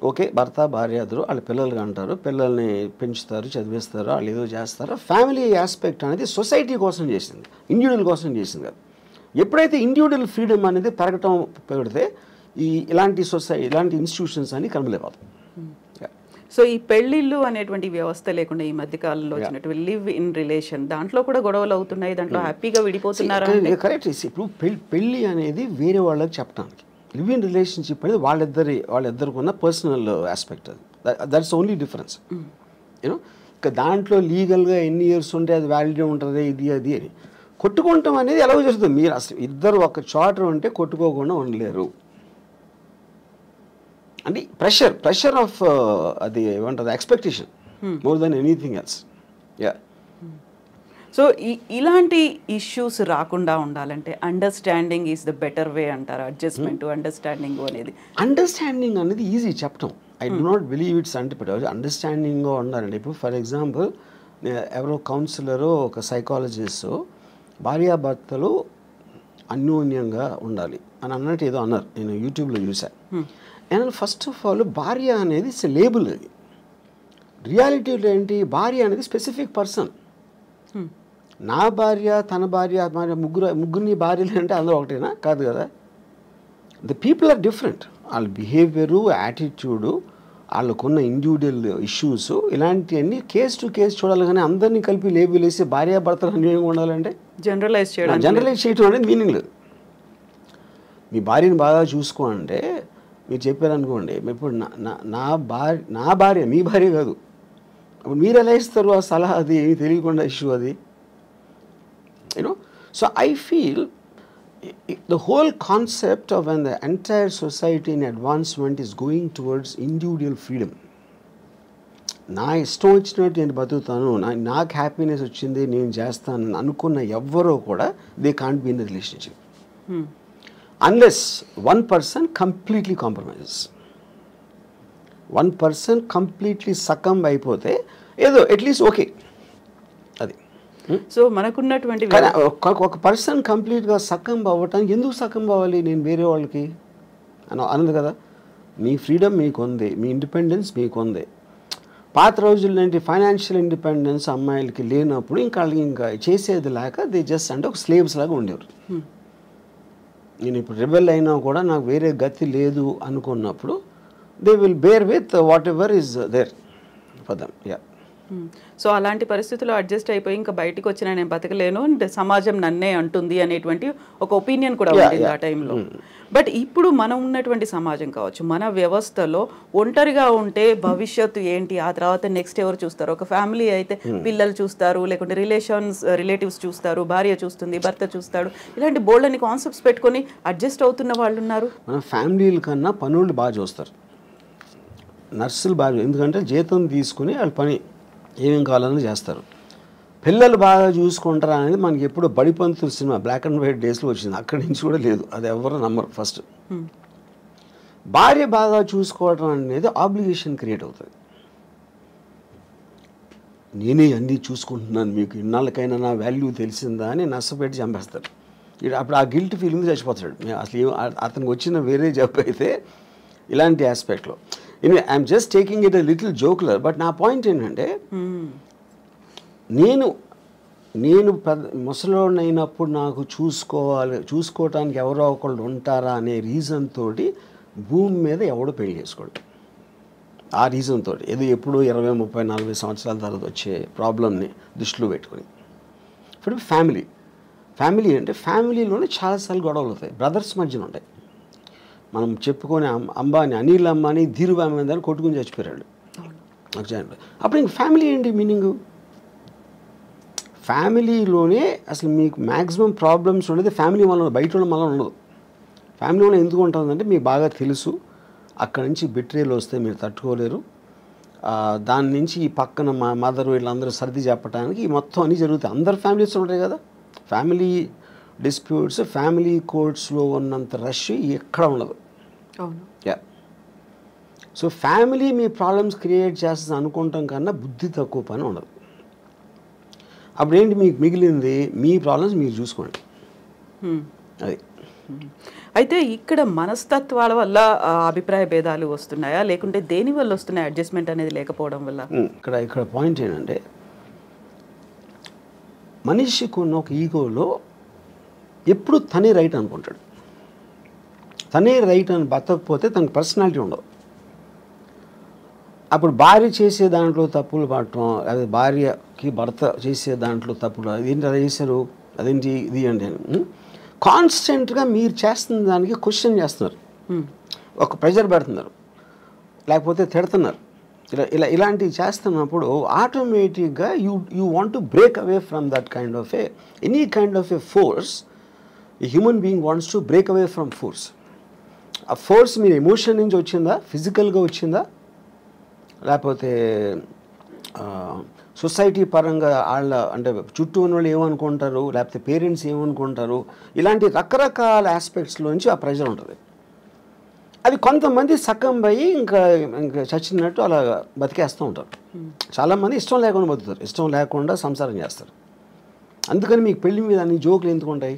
[SPEAKER 2] ఓకే, భర్త భార్య ఇద్దరు వాళ్ళ పిల్లలుగా అంటారు, పిల్లల్ని పెంచుతారు, చదివిస్తారు, వాళ్ళు ఏదో చేస్తారు. ఫ్యామిలీ ఆస్పెక్ట్ అనేది సొసైటీ కోసం చేసింది, ఇండివిజువల్ కోసం చేసింది కాదు. ఎప్పుడైతే ఇండివిజువల్ ఫ్రీడమ్ అనేది పెడితే ఇలాంటి ఇలాంటి ఇన్స్టిట్యూషన్స్ అని కనబలేకపోతాయి.
[SPEAKER 1] సో ఈ పెళ్ళిళ్ళు అనేటువంటి వ్యవస్థ లేకుండా ఈ మధ్య కాలంలో వచ్చినటువంటి లివ్ ఇన్ రిలేషన్, దాంట్లో కూడా గొడవలు అవుతున్నాయి, దాంట్లో హ్యాపీగా విడిపోతున్నారు.
[SPEAKER 2] కరెక్ట్. ఇప్పుడు పెళ్ళి అనేది వేరే వాళ్ళకి చెప్పడానికి, లివ్ ఇన్ రిలేషన్షిప్ అనేది వాళ్ళిద్దరికి ఉన్న పర్సనల్ ఆస్పెక్ట్. అది దట్స్ ఓన్లీ డిఫరెన్స్. యూనో, ఇక దాంట్లో లీగల్గా ఎన్ని ఇయర్స్ ఉంటే అది వ్యాలిడ్ ఉంటుంది, ఇది అది అని కొట్టుకుంటాం అనేది ఎలా జరుగుతుంది? మీరు అసలు ఇద్దరు ఒక చోట ఉంటే కొట్టుకోకుండా ఉండలేరు. అంటే ప్రెషర్ ఆఫ్ అది ఏమంటుంది, expectation more than anything else. Yeah.
[SPEAKER 1] So ఇలాంటి ఇష్యూస్ రాకుండా ఉండాలంటే understanding is the better way అంటారు. అడ్జస్ట్మెంట్, అండర్స్టాండింగ్ అనేది.
[SPEAKER 2] అండర్స్టాండింగ్ అనేది ఈజీ చెప్పటం. I do not believe it's అండర్స్టాండింగ్గా ఉండాలండి. ఇప్పుడు ఫర్ ఎగ్జాంపుల్, ఎవరో కౌన్సిలరు, ఒక సైకాలజిస్ట్ భార్యాభర్తలు అన్యోన్యంగా ఉండాలి అని అన్నట్టు ఏదో అన్నారు, నేను యూట్యూబ్లో చూశాను. అండ్ ఫస్ట్ ఆఫ్ ఆల్, భార్య అనేది ఇట్స్ లేబుల్. అది రియాలిటీలో ఏంటి, భార్య అనేది స్పెసిఫిక్ పర్సన్. నా భార్య, తన భార్య, ముగ్గురిని భార్యలు అంటే అందరూ ఒకటేనా? కాదు కదా. The people are different. వాళ్ళ బిహేవియరు, యాటిట్యూడు వాళ్ళకున్న ఇండివిజువల్ ఇష్యూస్ ఇలాంటివన్నీ కేసు టు కేసు చూడాలి, కానీ అందరినీ కలిపి లేబుల్ వేసి భార్యాభర్తలు అన్యోన్యంగా ఉండాలంటే
[SPEAKER 1] జనరలైజ్
[SPEAKER 2] చేయడం అనేది మీనింగ్ లేదు. మీ భార్యని బాగా చూసుకో అంటే మీరు చెప్పారనుకోండి, ఇప్పుడు నా భార్య మీ భార్య కాదు, అప్పుడు మీరు ఎలా ఇస్తారు ఆ సలహా? అది ఏమి తెలియకుండా ఇష్యూ అది, you know. So I feel the whole concept of when the entire society in advancement is going towards individual freedom. నా ఇష్టం వచ్చినట్టు నేను బతుకుతాను, నాకు హ్యాపీనెస్ వచ్చింది నేను చేస్తాను అనుకున్న ఎవ్వరూ కూడా they can't be in the relationship unless one person completely compromises. One person completely succumb అయిపోతే ఏదో అట్లీస్ట్ ఓకే అది.
[SPEAKER 1] సో మనకున్నటువంటి
[SPEAKER 2] ఒక పర్సన్ కంప్లీట్గా సకంబ్ అవ్వటానికి ఎందుకు సకంబ్ అవ్వాలి నేను వేరే వాళ్ళకి అన్నది కదా. మీ ఫ్రీడమ్ మీకు ఉంది, మీ ఇండిపెండెన్స్ మీకు ఉంది. పాత రోజుల్లో ఏంటి ఫైనాన్షియల్ ఇండిపెండెన్స్ అమ్మాయిలకి లేనప్పుడు ఇంకా చేసేది లేక దే జస్ట్ అంటే ఒక స్లేవ్స్ లాగా ఉండేవారు. నేను ఇప్పుడు రిబెల్ అయినా కూడా నాకు వేరే గతి లేదు అనుకున్నప్పుడు they will bear with whatever is there for them. Yeah.
[SPEAKER 1] So అలాంటి పరిస్థితుల్లో అడ్జస్ట్ అయిపోయి ఇంకా బయటకు వచ్చిన నేను బతకలేను, సమాజం నన్నే అంటుంది అనేటువంటి ఒక ఒపీనియన్ కూడా ఉంది ఆ టైంలో. బట్ ఇప్పుడు మనం ఉన్నటువంటి సమాజం కావచ్చు, మన వ్యవస్థలో ఒంటరిగా ఉంటే భవిష్యత్తు ఏంటి, ఆ తర్వాత నెక్స్ట్ ఎవరు చూస్తారు? ఒక ఫ్యామిలీ అయితే పిల్లలు చూస్తారు, లేకుంటే రిలేటివ్స్ చూస్తారు, భార్య చూస్తుంది, భర్త చూస్తాడు, ఇలాంటి బోల్డని కాన్సెప్ట్స్ పెట్టుకొని అడ్జస్ట్ అవుతున్న వాళ్ళు ఉన్నారు.
[SPEAKER 2] మన ఫ్యామిలీల కన్నా పనులు బాగా చూస్తారు, నర్సులు బాగా, ఎందుకంటే జీతం తీసుకుని వాళ్ళు పని ఏమేం కావాలని చేస్తారు. పిల్లలు బాగా చూసుకుంటారా అనేది మనకి ఎప్పుడు Badipantulu cinema black and white డేస్లో వచ్చింది, అక్కడి నుంచి కూడా లేదు, అది ఎవరు నమ్మరు. ఫస్ట్ భార్య బాగా చూసుకోవడం అనేది ఆబ్లిగేషన్ క్రియేట్ అవుతుంది. నేనే అన్నీ చూసుకుంటున్నాను, మీకు ఇన్నాళ్ళకైనా నా వాల్యూ తెలిసిందా అని నష్టపెట్టి చంపేస్తాడు. అప్పుడు ఆ గిల్ట్ ఫీలింగ్ చచ్చిపోతాడు. అసలు అతనికి వచ్చిన వేరే జాబ్ అయితే ఇలాంటి ఆస్పెక్ట్లో. I'm just taking it a little jocular, but నా పాయింట్ ఏంటంటే నేను ముసలోడిని అయినప్పుడు నాకు చూసుకోవటానికి ఎవరో ఒకళ్ళు ఉంటారా అనే రీజన్ తోటి భూమి మీద ఎవడో పెళ్లి చేసుకోడు. ఆ రీజన్ తోటి ఏదో ఎప్పుడో 20, 30, 40 సంవత్సరాల తర్వాత వచ్చే ప్రాబ్లమ్ని దృష్టిలో పెట్టుకొని. ఇప్పుడు ఫ్యామిలీ అంటే ఫ్యామిలీలోనే చాలాసార్లు గొడవలు అవుతాయి, బ్రదర్స్ మధ్యన ఉంటాయి. మనం చెప్పుకొని అనిల్ అంబానీ ధీరుభాయ్ అంబానీ కొట్టుకుని చచ్చిపోయాడు. అప్పుడు ఇంక ఫ్యామిలీ ఏంటి మీనింగు? ఫ్యామిలీలోనే అసలు మీకు మ్యాక్సిమం ప్రాబ్లమ్స్ ఉండేది ఫ్యామిలీ వల్ల, బయట ఉన్న వల్ల ఉండదు. ఫ్యామిలీ వల్ల ఎందుకు ఉంటుందంటే మీకు బాగా తెలుసు అక్కడి నుంచి బిట్రేలు వస్తే మీరు తట్టుకోలేరు, దాని నుంచి ఈ పక్కన మా మదర్ వీళ్ళందరూ సర్ది చెప్పడానికి మొత్తం అన్నీ జరుగుతాయి. అందరు ఫ్యామిలీస్ ఉంటాయి కదా. ఫ్యామిలీ డిస్ప్యూట్స్ ఫ్యామిలీ కోర్ట్స్లో ఉన్నంత రష్ ఎక్కడ ఉండదు. యా. సో ఫ్యామిలీ మీ ప్రాబ్లమ్స్ క్రియేట్ చేస్తుంది అనుకుంటాం కన్నా బుద్ధి తక్కువ పని ఉండదు. అప్పుడు ఏంటి మీకు మిగిలింది? మీ ప్రాబ్లమ్స్ మీరు చూసుకోండి. అది.
[SPEAKER 1] అయితే ఇక్కడ మనస్తత్వాల వల్ల అభిప్రాయ భేదాలు వస్తున్నాయా, లేకుంటే దేని వల్ల వస్తున్నాయి? అడ్జస్ట్మెంట్ అనేది లేకపోవడం వల్ల?
[SPEAKER 2] ఇక్కడ పాయింట్ ఏంటంటే మనిషికి ఉన్న ఒక ఈగోలో ఎప్పుడు తనే రైట్ అనుకుంటాడు. తనే రైట్ అని బతకపోతే తనకు పర్సనాలిటీ ఉండదు. అప్పుడు భార్య చేసే దాంట్లో తప్పులు పడటం, అదే భార్యకి భర్త చేసే దాంట్లో తప్పులు, అదేంటి అలా చేశారు, అదేంటి ఇది అంటే కాన్స్టెంట్గా మీరు చేస్తున్న దానికి క్వశ్చన్ చేస్తున్నారు, ఒక ప్రెజర్ పెడుతున్నారు, లేకపోతే తిడుతున్నారు. ఇలాంటివి చేస్తున్నప్పుడు ఆటోమేటిక్గా you want to break away from that kind of any kind of A force. A human being wants to break away from force. ఆ ఫోర్స్ మీరు ఎమోషన్ నుంచి వచ్చిందా, ఫిజికల్గా వచ్చిందా, లేకపోతే సొసైటీ పరంగా వాళ్ళ అంటే చుట్టూ ఉన్న వాళ్ళు ఏమనుకుంటారు, లేకపోతే పేరెంట్స్ ఏమనుకుంటారు, ఇలాంటి రకరకాల ఆస్పెక్ట్స్లోంచి ఆ ప్రెజర్ ఉంటుంది. అది కొంతమంది సకంబ్ అయ్యి ఇంకా చచ్చినట్టు అలా బతికేస్తూ ఉంటారు. చాలామంది ఇష్టం లేకుండా బతుకుతారు, ఇష్టం లేకుండా సంసారం చేస్తారు. అందుకని మీకు పెళ్లి మీద అన్ని జోకులు ఎందుకు ఉంటాయి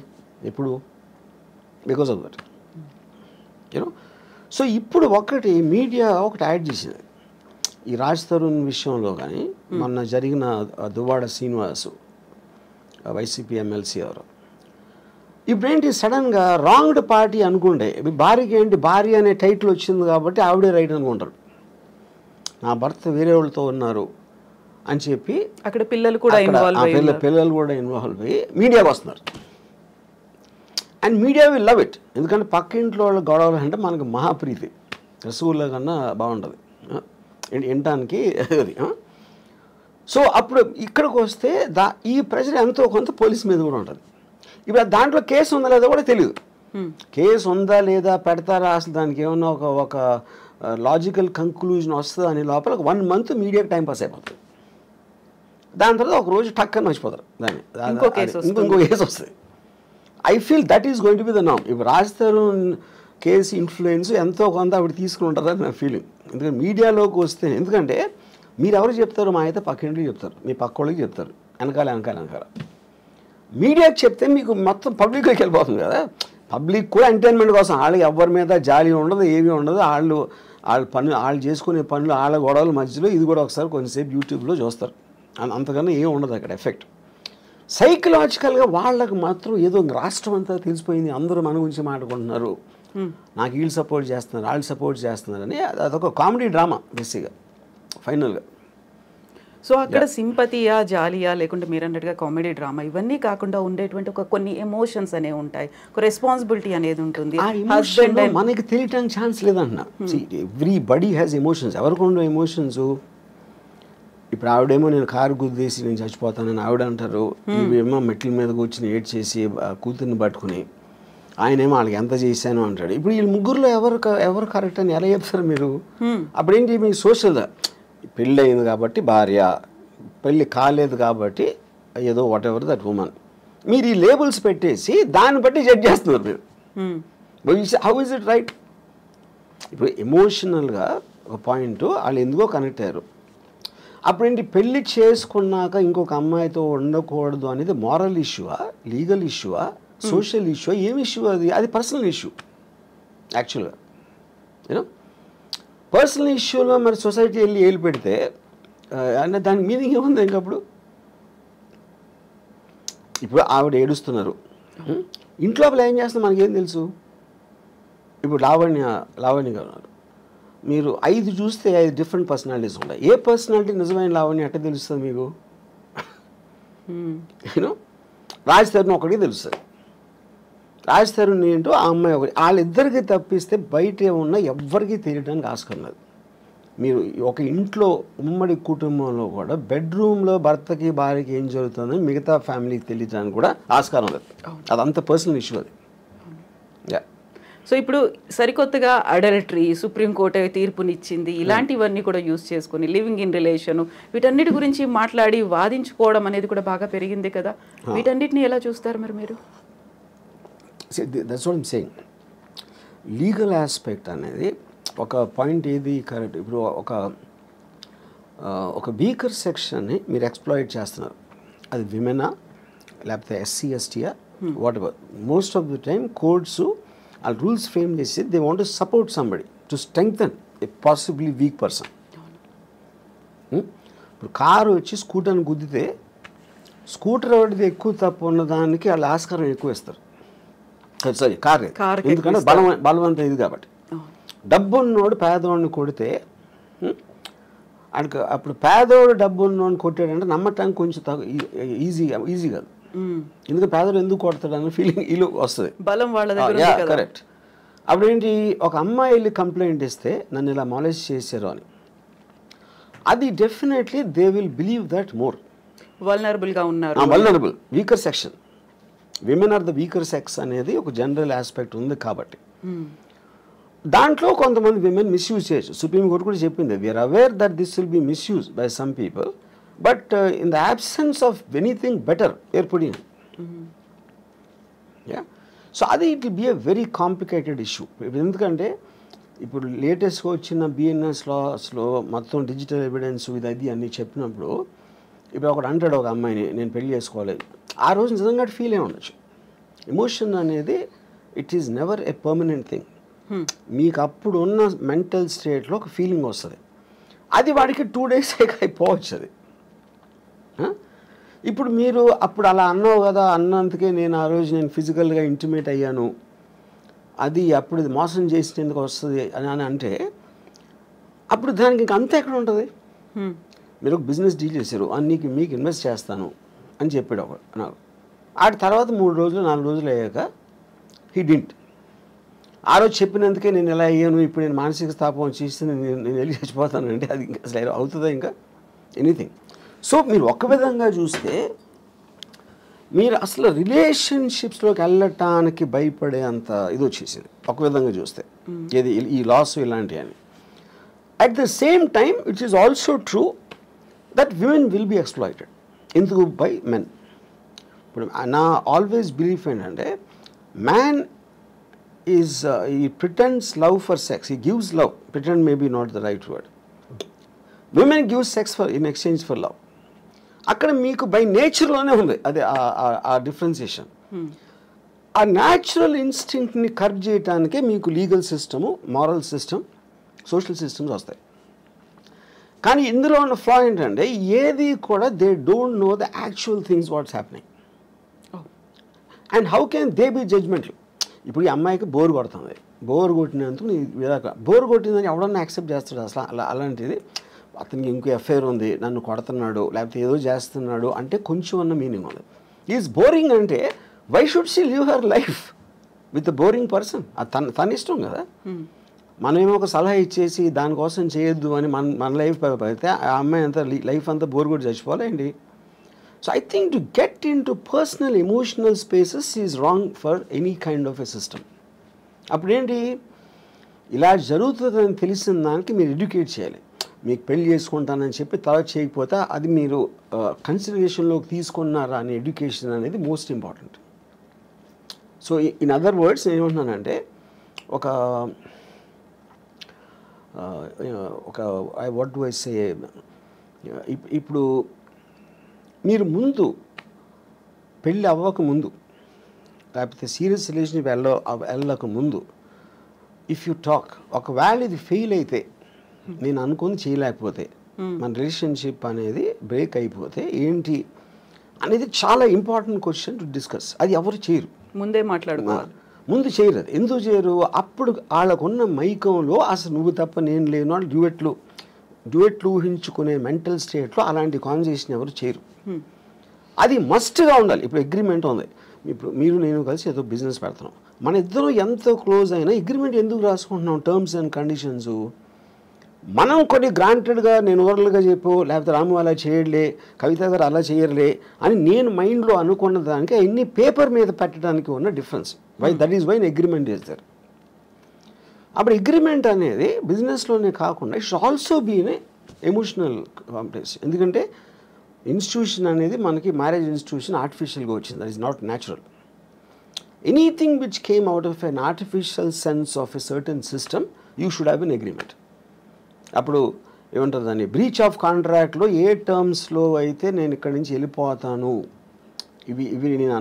[SPEAKER 2] ఎప్పుడు? Because of that, you know. So ఇప్పుడు మీడియా ఒకటి యాడ్ చేసింది ఈ రాజ్ తరుణ్ విషయంలో. కానీ మొన్న జరిగిన దువ్వాడ శ్రీనివాసు వైసీపీ ఎమ్మెల్సీ ఎవరు, ఇప్పుడేంటి సడన్గా రాంగ్డ్ పార్టీ అనుకుంటే భార్యకి ఏంటి భార్య అనే టైటిల్ వచ్చింది కాబట్టి ఆవిడే రైట్ అనుకుంటారు. నా భర్త వేరే వాళ్ళతో ఉన్నారు అని చెప్పి
[SPEAKER 1] అక్కడ పిల్లలు కూడా
[SPEAKER 2] పిల్లలు కూడా ఇన్వాల్వ్ అయ్యి మీడియాకి వస్తున్నారు. And media will love it. ఎందుకంటే పక్క ఇంట్లో వాళ్ళ గొడవలు అంటే మనకు మహాప్రీతి, రసగుల్లా కన్నా బాగుంటుంది వినటానికి అది. సో అప్పుడు ఇక్కడికి వస్తే ఈ ప్రెషర్ ఎంతో కొంత పోలీస్ మీద కూడా ఉంటుంది. ఇప్పుడు దాంట్లో కేసు ఉందా లేదా కూడా తెలియదు. కేసు ఉందా లేదా పెడతారా అసలు దానికి ఏమన్నా ఒక లాజికల్ కంక్లూజన్ వస్తుందా అని లోపల 1 month మీడియాకి టైం పాస్ అయిపోతుంది. దాని తర్వాత ఒక రోజు టక్కని మర్చిపోతారు దాన్ని, ఇంకో కేసు వస్తుంది. I feel that is going to be the నామ్. ఇప్పుడు రాజధాని కేసు ఇన్ఫ్లుయెన్స్ ఎంతో కొంత ఆవిడ తీసుకుని ఉంటారని నా ఫీలింగ్. ఎందుకంటే మీడియాలోకి వస్తే, ఎందుకంటే మీరు ఎవరు చెప్తారు, మా అయితే పక్కింటికి చెప్తారు, మీ పక్క వాళ్ళకి చెప్తారు, వెనకాల మీడియాకి చెప్తే మీకు మొత్తం పబ్లిక్లోకి వెళ్ళిపోతుంది కదా. పబ్లిక్ కూడా ఎంటర్టైన్మెంట్ కోసం, వాళ్ళకి ఎవరి మీద జాలి ఉండదు, ఏమీ ఉండదు. వాళ్ళు చేసుకునే పనులు, వాళ్ళ గొడవల మధ్యలో ఇది కూడా ఒకసారి కొంచెంసేపు యూట్యూబ్లో చూస్తారు, అంతకన్నా ఏం ఉండదు అక్కడ ఎఫెక్ట్. సైకలాజికల్గా వాళ్ళకి మాత్రం ఏదో రాష్ట్రం అంతా తెలిసిపోయింది, అందరూ మన గురించి మాట్లాడుకుంటున్నారు, నాకు వీళ్ళు సపోర్ట్ చేస్తున్నారు, వాళ్ళు సపోర్ట్ చేస్తున్నారని. అదొక కామెడీ డ్రామా బేసిక్గా ఫైనల్గా.
[SPEAKER 1] సో అక్కడ సింపతియా, జాలియా, లేకుంటే మీరు అన్నట్టుగా కామెడీ డ్రామా, ఇవన్నీ కాకుండా ఉండేటువంటి కొన్ని ఎమోషన్స్ అనేవి ఉంటాయి, ఒక రెస్పాన్సిబిలిటీ అనేది ఉంటుంది.
[SPEAKER 2] హస్బెండ్ మనకి తెలియటానికి ఛాన్స్ లేదంటున్నా. Everybody has emotions. ఎవరికి ఉండవు ఎమోషన్స్? ఇప్పుడు ఆవిడేమో నేను కారు గుద్దేసి నేను చచ్చిపోతానని ఆవిడ అంటారు, ఇవేమో మెట్ల మీద కూర్చుని ఏడ్ చేసి కూతుర్ని పట్టుకుని ఆయనేమో వాళ్ళకి ఎంత చేశాను అంటాడు. ఇప్పుడు వీళ్ళు ముగ్గురులో ఎవరు కరెక్ట్ అని ఎలా చెప్తారు మీరు? అప్పుడేంటి మీ సోషల్, పెళ్ళి అయింది కాబట్టి భార్య, పెళ్ళి కాలేదు కాబట్టి ఏదో వాట్ ఎవర్ దట్ ఉమెన్, మీరు ఈ లేబుల్స్ పెట్టేసి దాన్ని బట్టి జడ్జ్ చేస్తున్నారు మీరు. How is it right? ఇప్పుడు ఎమోషనల్గా ఒక పాయింట్ వాళ్ళు ఎందుకో కనెక్ట్ అయ్యారు. అప్పుడేంటి పెళ్ళి చేసుకున్నాక ఇంకొక అమ్మాయితో ఉండకూడదు అనేది మారల్ ఇష్యూవా, లీగల్ ఇష్యూవా, సోషల్ ఇష్యూ, ఏం ఇష్యూ అది? అది పర్సనల్ ఇష్యూ యాక్చువల్గా. యూనో పర్సనల్ ఇష్యూలో మరి సొసైటీ వెళ్ళి ఏలు పెడితే అంటే దానికి మీనింగ్ ఏముంది ఇంకప్పుడు? ఇప్పుడు ఆవిడ ఏడుస్తున్నారు, ఇంట్లోపల ఏం చేస్తున్నా మనకేం తెలుసు? ఇప్పుడు లావణ్య గారు ఉన్నారు, మీరు 5 చూస్తే 5 డిఫరెంట్ పర్సనాలిటీస్ ఉంటాయి. ఏ పర్సనాలిటీ నిజమైన లావణ్య ఎట్ట తెలుస్తుంది మీకు? యూనో రాజధాని ఒకటికి తెలుస్తుంది, రాజధాని ఏంటో ఆ అమ్మాయి ఒకటి. వాళ్ళిద్దరికి తప్పిస్తే బయట ఏమన్నా ఎవ్వరికీ తెలియడానికి ఆస్కారం లేదు. మీరు ఒక ఇంట్లో ఉమ్మడి కుటుంబంలో కూడా బెడ్రూమ్లో భర్తకి భార్యకి ఏం జరుగుతుందని మిగతా ఫ్యామిలీకి తెలియడానికి కూడా ఆస్కారం లేదు. అదంత పర్సనల్ ఇష్యూ అది.
[SPEAKER 1] సో ఇప్పుడు సరికొత్తగా అడల్టరీ సుప్రీంకోర్టు తీర్పునిచ్చింది, ఇలాంటివన్నీ కూడా యూజ్ చేసుకుని లివింగ్ ఇన్ రిలేషన్, వీటన్నిటి గురించి మాట్లాడి వాదించుకోవడం అనేది కూడా బాగా పెరిగింది కదా. వీటన్నిటిని ఎలా చూస్తారు మరి మీరు?
[SPEAKER 2] That's what I'm saying. Legal aspect అనేది ఒక పాయింట్ ఏది కరెక్ట్. ఇప్పుడు ఒక వీకర్ సెక్షన్ని మీరు ఎక్స్ప్లాయిట్ చేస్తున్నారు, అది విమెనా లేకపోతే ఎస్సీ ఎస్టీయా whatever. Most of the time courts ఆ రూల్స్ ఫ్రేమ్ చేసి they want to support somebody to strengthen a possibly weak person. ఇప్పుడు కారు వచ్చి స్కూటర్ని గుద్దితే స్కూటర్ ఒకటిది ఎక్కువ తప్పు ఉన్నదానికి వాళ్ళు ఆస్కారం ఎక్కువ ఇస్తారు. సారీ కారు, ఎందుకంటే బలవంత ఇది కాబట్టి. డబ్బు ఉన్నోడు పేదవాడిని కొడితే అడికి అప్పుడు పేదవాడు డబ్బు ఉన్నోడిని కొట్టాడంటే నమ్మటానికి కొంచెం ఈజీ కాదు. ఎందుకంటే పేదవాడు ఎందుకు కొడతాడు అన్న ఫీలింగ్ ఇల్లు వస్తుంది,
[SPEAKER 1] బలం వాళ్ళ దగ్గర.
[SPEAKER 2] కరెక్ట్. అప్పుడేంటి, ఒక అమ్మాయి వెళ్ళి కంప్లైంట్ ఇస్తే నన్ను ఇలా మాలేజ్ చేశారు అని, అది definitely they will believe that more.
[SPEAKER 1] వల్నరబుల్గా ఉన్నారు,
[SPEAKER 2] vulnerable weaker section, women are the weaker sex అనేది ఒక జనరల్ ఆస్పెక్ట్ ఉంది కాబట్టి దాంట్లో కొంతమంది విమెన్ మిస్యూజ్ చేయొచ్చు. సుప్రీంకోర్టు కూడా చెప్పింది, we are aware that this will be misuse by some people, but in the absence of anything better ఏర్పడింది. సో అది it will be a very complicated issue. ఎందుకంటే ఇప్పుడు లేటెస్ట్గా వచ్చిన బిఎన్ఎస్ లాస్లో మొత్తం డిజిటల్ ఎవిడెన్స్ ఇది అది అన్నీ చెప్పినప్పుడు, ఇప్పుడు ఒకడు అంటాడు ఒక అమ్మాయిని నేను పెళ్లి చేసుకోవాలి, ఆ రోజు నిజంగా ఫీల్ అయి ఉండొచ్చు. ఎమోషన్ అనేది it is never a permanent thing. మీకు అప్పుడు ఉన్న మెంటల్ స్టేట్లో ఒక ఫీలింగ్ వస్తుంది, అది వాడికి 2 days అయిపోవచ్చు అది. ఇప్పుడు మీరు అప్పుడు అలా అన్నావు కదా, అన్నందుకే నేను ఆ రోజు నేను ఫిజికల్గా ఇంటిమేట్ అయ్యాను, అది అప్పుడు మోసం చేసినందుకు వస్తుంది అని అంటే అప్పుడు దానికి ఇంక అంతా ఎక్కడ ఉంటుంది? మీరు ఒక బిజినెస్ డీల్ చేశారు, మీకు ఇన్వెస్ట్ చేస్తాను అని చెప్పాడు ఒకడు నాకు. ఆడి తర్వాత 3 రోజులు 4 రోజులు అయ్యాక హీ డింట్. ఆ రోజు చెప్పినందుకే నేను ఎలా అయ్యాను, ఇప్పుడు నేను మానసిక స్థాపం చేస్తే నేను వెళ్ళి చచ్చిపోతానంటే అది ఇంకా అసలు అవుతుందా ఇంకా ఎనీథింగ్? సో మీరు ఒక విధంగా చూస్తే మీరు అసలు రిలేషన్షిప్స్లోకి వెళ్ళటానికి భయపడే అంత ఇది వచ్చేసింది ఒక విధంగా చూస్తే, ఏది ఈ లాస్ ఇలాంటివి అని. At the same time it is also true that women will be exploited. ఎందుకు? By men. ఇప్పుడు నా ఆల్వేస్ బిలీఫ్ ఏంటంటే man is he pretends love for sex, he gives love, pretend may be not the right word. Women gives sex for in exchange for love. అక్కడ మీకు by నేచర్లోనే ఉంది అదే ఆ differentiation. ఆ natural ఇన్స్టింక్ట్ని curb చేయడానికే మీకు legal system, moral system, social systems వస్తాయి. కానీ ఇందులో ఉన్న ఫ్లా ఏంటంటే ఏది కూడా they don't know the actual things what's happening and how can they be judgmental. ఇప్పుడు ఈ అమ్మాయికి బోర్ కొడుతుంది, బోర్ కొట్టినందుకు బోర్ కొట్టిందని ఎవడన్నా యాక్సెప్ట్ చేస్తాడు అసలు? అలాంటిది అతనికి ఇంకో ఎఫ్ఐఆర్ ఉంది, నన్ను కొడుతున్నాడు లేకపోతే ఏదో చేస్తున్నాడు అంటే కొంచెం అన్న మీనింగ్ ఉంది. ఈజ్ బోరింగ్ అంటే why should she live her life with the boring person? తన ఇష్టం కదా. మనమేమో ఒక సలహా ఇచ్చేసి దానికోసం చేయొద్దు అని మన లైఫ్ అయితే ఆ అమ్మాయి అంతా లైఫ్ అంతా బోర్ కొట్టి చచ్చిపోవాలండి. So I think to get into personal emotional spaces is wrong for any kind of a system. అప్పుడేంటి, ఇలా జరుగుతుందని తెలిసిన దానికి మీరు ఎడ్యుకేట్ చేయాలి. మీకు పెళ్లి చేసుకుంటానని చెప్పి తర్వాత చేయకపోతే అది మీరు కన్సిడరేషన్లోకి తీసుకున్నారా అనే ఎడ్యుకేషన్ అనేది most important. So in other words నేను ఏమంటున్నానంటే ఒక వాట్ డు ఐ సే, ఇప్పుడు మీరు ముందు పెళ్ళి అవ్వక ముందు లేకపోతే సీరియస్ రిలేషన్షిప్ వెళ్ళక ముందు ఇఫ్ యూ టాక్, ఒకవేళ ఇది ఫెయిల్ అయితే, నేను అనుకుని చేయలేకపోతే, మన రిలేషన్షిప్ అనేది బ్రేక్ అయిపోతే ఏంటి అనేది చాలా ఇంపార్టెంట్ క్వశ్చన్ టు డిస్కస్. అది ఎవరు చేయరు,
[SPEAKER 1] ముందే మాట్లాడుకోవాలి.
[SPEAKER 2] ముందు చేయరు. అది ఎందుకు చేయరు? అప్పుడు వాళ్ళకున్న మైకంలో అసలు నువ్వు తప్ప నేను లేను అని డ్యూయెట్లు ఊహించుకునే మెంటల్ స్టేట్లో అలాంటి కాన్వర్సేషన్ ఎవరు చేయరు. అది మస్ట్గా ఉండాలి. ఇప్పుడు అగ్రిమెంట్ ఉంది, ఇప్పుడు మీరు నేను కలిసి ఏదో బిజినెస్ పెడుతున్నాం, మన ఇద్దరు ఎంతో క్లోజ్ అయినా అగ్రిమెంట్ ఎందుకు రాసుకుంటున్నాం? టర్మ్స్ అండ్ కండిషన్స్ మనం కొన్ని గ్రాంటెడ్గా నేను ఓరల్గా చెప్పు, లేకపోతే రాము అలా చేయడలే, కవిత గారు అలా చేయర్లే అని నేను మైండ్లో అనుకున్న దానికి అన్ని పేపర్ మీద పెట్టడానికి ఉన్న difference. That is why agreement is there. అప్పుడు అగ్రిమెంట్ అనేది బిజినెస్లోనే కాకుండా it's also be in emotional complex. ఎందుకంటే ఇన్స్టిట్యూషన్ అనేది మనకి మ్యారేజ్ ఇన్స్టిట్యూషన్ ఆర్టిఫిషియల్గా వచ్చింది, that is not natural. Anything which came out of an artificial sense of a certain system you should have an agreement. అప్పుడు ఏమంటారు దాన్ని, బ్రీచ్ ఆఫ్ కాంట్రాక్ట్లో ఏ టర్మ్స్లో అయితే నేను ఇక్కడి నుంచి వెళ్ళిపోతాను, ఇవి నేను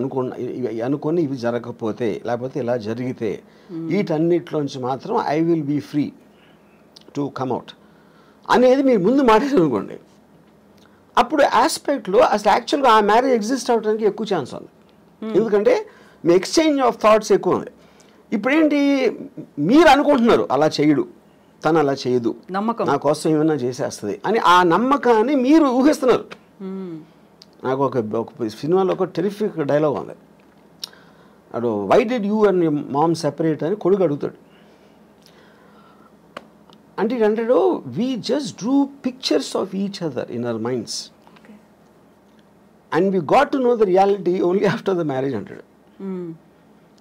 [SPEAKER 2] అనుకుని ఇవి జరగకపోతే లేకపోతే ఇలా జరిగితే వీటన్నిటిలోంచి మాత్రం I will be free to come out అనేది మీరు ముందు మాట్లాడారనుకోండి, అప్పుడు ఆస్పెక్ట్లో అసలు యాక్చువల్గా ఆ మ్యారేజ్ ఎగ్జిస్ట్ అవ్వడానికి ఎక్కువ ఛాన్స్ ఉంది. ఎందుకంటే మీ ఎక్స్చేంజ్ ఆఫ్ థాట్స్ ఎక్కువ ఉంది. ఇప్పుడేంటి, మీరు అనుకుంటున్నారు అలా చేయడు, తను అలా చేయదు, నా కోసం ఏమైనా చేసేస్తుంది అని ఆ నమ్మకాన్ని మీరు ఊహిస్తున్నారు. నాకు ఒక సినిమాలో ఒక టెరిఫిక్ డైలాగ్ ఉంది, అడు why did you and mom separate అని కొడుకు అడుగుతాడు. అంటే అంటాడు, we just drew pictures of each other in our minds and we got to know the reality only after the marriage అంటాడు.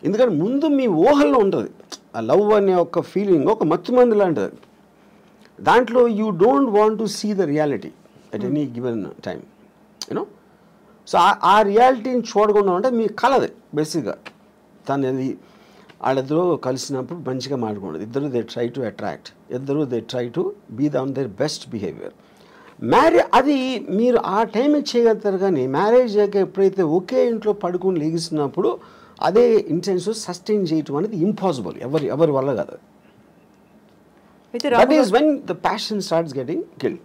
[SPEAKER 2] ఎందుకంటే ముందు మీ ఊహల్లో ఉంటుంది ఆ లవ్ అనే ఒక ఫీలింగ్, ఒక మత్తుమంది లాంటిది. దాంట్లో you don't want to see the reality at any given time, you know. So ఆ రియాలిటీని చూడకుండా ఉంటే మీ కలది బేసిక్గా. తనది వాళ్ళిద్దరూ కలిసినప్పుడు మంచిగా మాట్లాడుకోండి, ఇద్దరు దే ట్రై టు అట్రాక్ట్, ఇద్దరు they try to be on their best behaviour. అది మీరు ఆ టైం చేయగలుగుతారు. కానీ మ్యారేజ్ అయ్యాక ఎప్పుడైతే ఒకే ఇంట్లో పడుకుని లెగిసినప్పుడు అదే ఇంటెన్షన్ సస్టైన్ చేయటం అనేది ఇంపాసిబుల్, ఎవరి వల్ల కాదు. That is when the passion starts getting killed.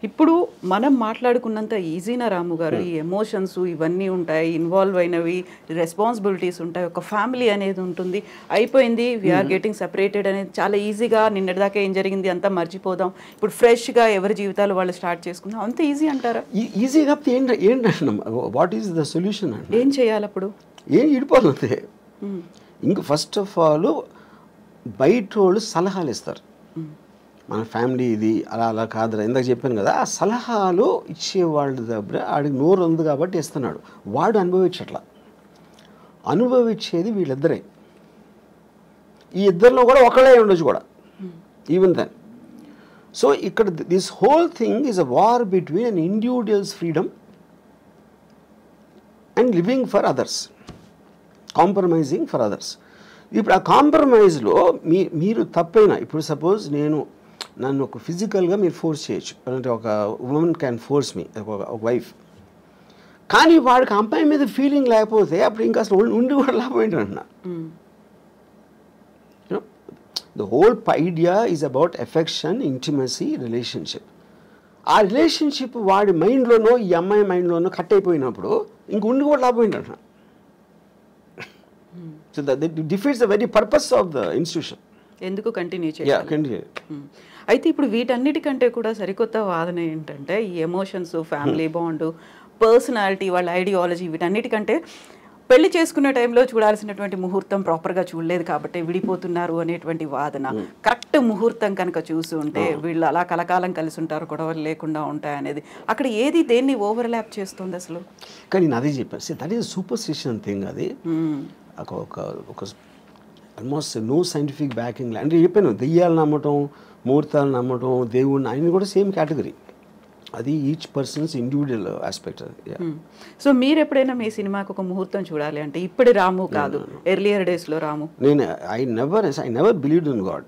[SPEAKER 1] ఇప్పుడు మనం మాట్లాడుకున్నంత ఈజీనా రాము గారు? ఈ ఎమోషన్స్ ఇవన్నీ ఉంటాయి, ఇన్వాల్వ్ అయినవి, రెస్పాన్సిబిలిటీస్ ఉంటాయి, ఒక ఫ్యామిలీ అనేది ఉంటుంది, అయిపోయింది వీఆర్ గెటింగ్ సెపరేటెడ్ అనేది చాలా ఈజీగా, నిన్నటిదాకా ఏం జరిగింది అంతా మర్చిపోదాం, ఇప్పుడు ఫ్రెష్గా ఎవరి జీవితాలు వాళ్ళు స్టార్ట్ చేసుకుందాం, అంత ఈజీ అంటారా?
[SPEAKER 2] ఈజీ కాకపోతే ఏంటంటే వాట్ ఈస్ ద సొల్యూషన్ అంటే
[SPEAKER 1] ఏం చేయాలి అప్పుడు?
[SPEAKER 2] ఏం ఇడిపోతుంది. ఇంక ఫస్ట్ ఆఫ్ ఆల్ బయట వాళ్ళు సలహాలు ఇస్తారు, మన ఫ్యామిలీ ఇది అలా అలా కాదురా, ఇందాక చెప్పాను కదా, ఆ సలహాలు ఇచ్చేవాళ్ళ దగ్గర ఆడికి నోరు ఉంది కాబట్టి ఇస్తున్నాడు, వాడు అనుభవించట్లా. అనుభవించేది వీళ్ళిద్దరే, ఈ ఇద్దరిలో కూడా ఒకళ్ళే ఉండొచ్చు కూడా, ఈవెన్ దెన్. సో ఇక్కడ this whole thing is a war between an individuals freedom and living for others, compromising for others. ఇప్పుడు ఆ కాంప్రమైజ్లో మీరు తప్పైనా, ఇప్పుడు సపోజ్ నన్ను ఒక ఫిజికల్గా మీరు ఫోర్స్ చేయొచ్చు, అంటే ఒక ఉమెన్ క్యాన్ ఫోర్స్ మీ, ఒక వైఫ్, కానీ వాడికి అమ్మాయి మీద ఫీలింగ్ లేకపోతే అప్పుడు ఇంకా అసలు ఉండి కూడా లాభం ఏంటంటున్నా. The whole idea is about affection, intimacy, relationship. ఆ రిలేషన్షిప్ వాడి మైండ్లోనో ఈ అమ్మాయి మైండ్లోనో కట్ అయిపోయినప్పుడు ఇంక ఉండి కూడా లాభం ఏంటంటున్నా. So that defeats the very purpose of the institution.
[SPEAKER 1] ఎందుకు కంటిన్యూ చేయాలి? అయితే ఇప్పుడు వీటన్నిటికంటే కూడా సరికొత్త వాదన ఏంటంటే, ఈ ఎమోషన్స్, ఫ్యామిలీ బాండ్, పర్సనాలిటీ, వాళ్ళ ఐడియాలజీ, వీటన్నిటికంటే పెళ్లి చేసుకునే టైంలో చూడాల్సినటువంటి ముహూర్తం ప్రాపర్గా చూడలేదు కాబట్టి విడిపోతున్నారు అనేటువంటి వాదన. కరెక్ట్ ముహూర్తం కనుక చూసి ఉంటే వీళ్ళు అలా కలకాలం కలిసి ఉంటారు, గొడవలు లేకుండా ఉంటాయి అనేది, అక్కడ ఏది దేన్ని ఓవర్లాప్ చేస్తుంది అసలు?
[SPEAKER 2] కానీ నేను అదే చెప్పాను, దట్ ఈస్ సూపర్స్టిషన్ థింగ్. అది ఒక ఆల్మోస్ట్ నో సైంటిఫిక్ బ్యాకింగ్. అంటే చెప్పాను, దెయ్యాలు నమ్మటం, ముహూర్తాలు నమ్మటం, దేవుడిని, ఆయన కూడా సేమ్ కేటగిరీ. అది ఈచ్ పర్సన్స్ ఇండివిజువల్ ఆస్పెక్ట్. అది.
[SPEAKER 1] సో మీరు ఎప్పుడైనా మీ సినిమాకి ఒక ముహూర్తం చూడాలి అంటే ఇప్పుడు రాము కాదు, ఎర్లియర్ డేస్లో రాము?
[SPEAKER 2] నేను I never believed in God,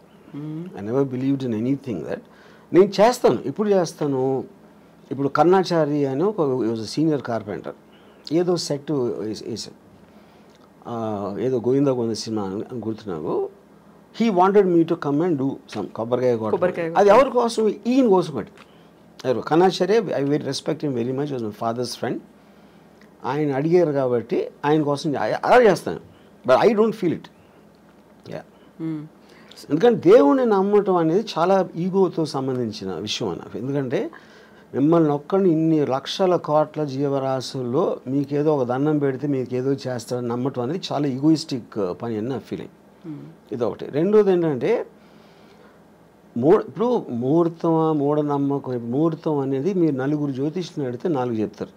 [SPEAKER 2] I never believed in anything that. నేను చేస్తాను, ఇప్పుడు చేస్తాను. ఇప్పుడు కర్ణాచారి అని ఒక సీనియర్ కార్పెంటర్ ఏదో సెట్ వేసాను, ఏదో గోవిందా గోవింద సినిమా అని గుర్తున్నావు. He wanted me to come and do some కొబ్బరికాయ కొట్టడం. అది ఎవరి కోసం? ఈయన కోసం. బట్టి Karnacharya, I very respect him very much, was my father's friend. ఆయన అడిగారు కాబట్టి ఆయన కోసం అలా చేస్తాను, but I don't feel it. ఎందుకంటే దేవుణ్ణి నమ్మటం అనేది చాలా ఈగోతో సంబంధించిన విషయం అన్న. ఎందుకంటే మిమ్మల్ని ఒక్కడిని ఇన్ని లక్షల కోట్ల జీవరాశుల్లో మీకేదో ఒక దండం పెడితే మీకేదో చేస్తాడని నమ్మటం అనేది చాలా ఈగోయిస్టిక్ పని అని నా ఫీలింగ్. ఇదొకటి. రెండోది ఏంటంటే ఇప్పుడు ముహూర్తమా మూఢనమ్మకం. ముహూర్తం అనేది మీరు నలుగురు జ్యోతిష్ని అడిగితే 4 చెప్తారు.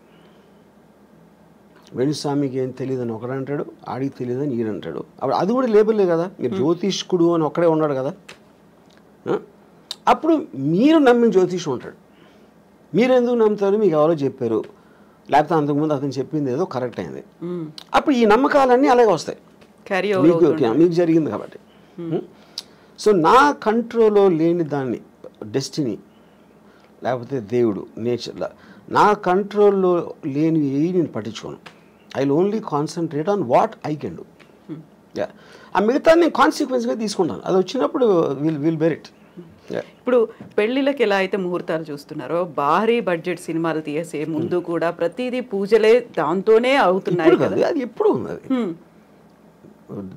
[SPEAKER 2] వేణుస్వామికి ఏం తెలియదని ఒకడంటాడు, ఆడికి తెలియదని ఈడంటాడు. అప్పుడు అది కూడా లేబుల్లే కదా, మీరు జ్యోతిష్కుడు అని ఒక్కడే ఉన్నాడు కదా. అప్పుడు మీరు నమ్మిన జ్యోతిషం ఉంటాడు. మీరు ఎందుకు నమ్ముతారు? మీకు ఎవరో చెప్పారు, లేకపోతే అంతకుముందు అతను చెప్పింది ఏదో కరెక్ట్ అయింది. అప్పుడు ఈ నమ్మకాలన్నీ అలాగే వస్తాయి, మీకు జరిగింది కాబట్టి. సో నా కంట్రోల్లో లేని దాన్ని, డెస్టినీ లేకపోతే దేవుడు, నేచర్, నా కంట్రోల్లో లేని ఏవి నేను పట్టించుకోను. I will only concentrate on what I can do. ఆ మిగతా నేను కాన్సిక్వెన్స్గా తీసుకుంటాను. అది వచ్చినప్పుడు విల్ బెర్ ఇట్.
[SPEAKER 1] ఇప్పుడు పెళ్లిళ్ళకి ఎలా అయితే ముహూర్తాలు చూస్తున్నారో, భారీ బడ్జెట్ సినిమాలు తీసే ముందు కూడా ప్రతిదీ పూజలే దాంతోనే అవుతున్నాయి కదా.
[SPEAKER 2] అది ఎప్పుడు ఉంది.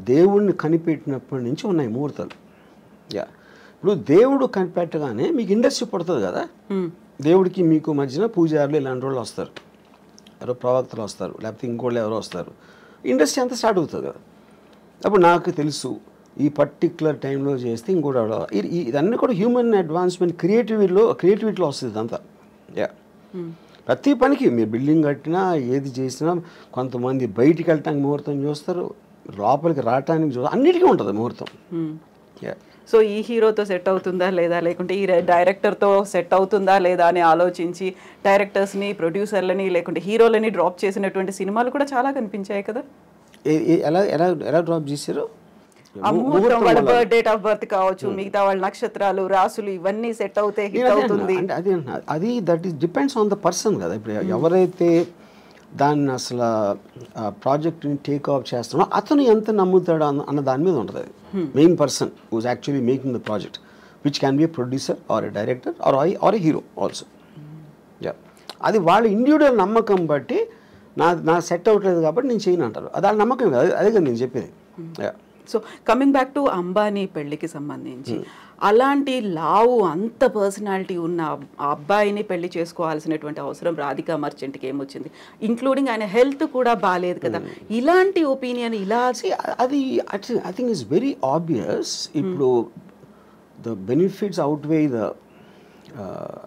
[SPEAKER 2] దేవుణ్ణి కనిపెట్టినప్పటి నుంచి ఉన్నాయి ముహూర్తాలు. ఇప్పుడు దేవుడు కనిపెట్టగానే మీకు ఇండస్ట్రీ పడుతుంది కదా. దేవుడికి మీకు మధ్యన పూజారులు ఇలాంటి వాళ్ళు వస్తారు, ఎవరో ప్రవక్తలు వస్తారు, లేకపోతే ఇంకోళ్ళు ఎవరో వస్తారు, ఇండస్ట్రీ అంతా స్టార్ట్ అవుతుంది కదా. అప్పుడు నాకు తెలుసు ఈ పర్టిక్యులర్ టైంలో చేస్తే ఇంకోటి ఇదన్నీ కూడా హ్యూమన్ అడ్వాన్స్మెంట్, క్రియేటివిటీలో వస్తుంది ఇదంతా. ప్రతి పనికి మీరు బిల్డింగ్ కట్టినా ఏది చేసినా కొంతమంది బయటికి వెళ్ళటానికి ముహూర్తం చూస్తారు, లోపలికి రావటానికి చూస్తారు, అన్నిటికీ ఉంటుంది ముహూర్తం.
[SPEAKER 1] సో ఈ హీరోతో సెట్ అవుతుందా లేదా, లేకుంటే ఈ డైరెక్టర్తో సెట్ అవుతుందా లేదా అని ఆలోచించి డైరెక్టర్స్ని, ప్రొడ్యూసర్లని, లేకుంటే హీరోలని డ్రాప్ చేసినటువంటి సినిమాలు కూడా చాలా కనిపించాయి కదా.
[SPEAKER 2] ఎలా డ్రాప్ చేశారు?
[SPEAKER 1] వాళ్ళ డేట్ ఆఫ్ బర్త్ కావచ్చు, మిగతా వాళ్ళ నక్షత్రాలు, రాసులు, ఇవన్నీ సెట్ అవుతే హిట్ అవుతుంది.
[SPEAKER 2] అది that is depends on the person కదా. ఇప్పుడు ఎవరైతే దాన్ని అసలు ప్రాజెక్ట్ని టేక్ ఆఫ్ చేస్తున్నాడో అతను ఎంత నమ్ముతాడు అన్న దాని మీద ఉంటుంది. అది main person who's actually making the project, which can be a producer or a director or a hero also. అది వాళ్ళ ఇండివిజువల్ నమ్మకం బట్టి నా సెట్ అవ్వట్లేదు కాబట్టి నేను చేయను అంటారు. అది వాళ్ళ నమ్మకం కాదు, అదే కదా నేను చెప్పేది.
[SPEAKER 1] So coming back to Ambani పెళ్లికి సంబంధించి, అలాంటి లావు అంత పర్సనాలిటీ ఉన్న ఆ అబ్బాయిని పెళ్లి చేసుకోవాల్సినటువంటి అవసరం రాధికా మర్చెంట్కి ఏమొచ్చింది? ఇంక్లూడింగ్ ఆయన హెల్త్ కూడా బాగాలేదు కదా, ఇలాంటి ఒపీనియన్ ఇలా
[SPEAKER 2] అది I think it's very obvious. ఇప్పుడు ద బెనిఫిట్స్ అవుట్వే ద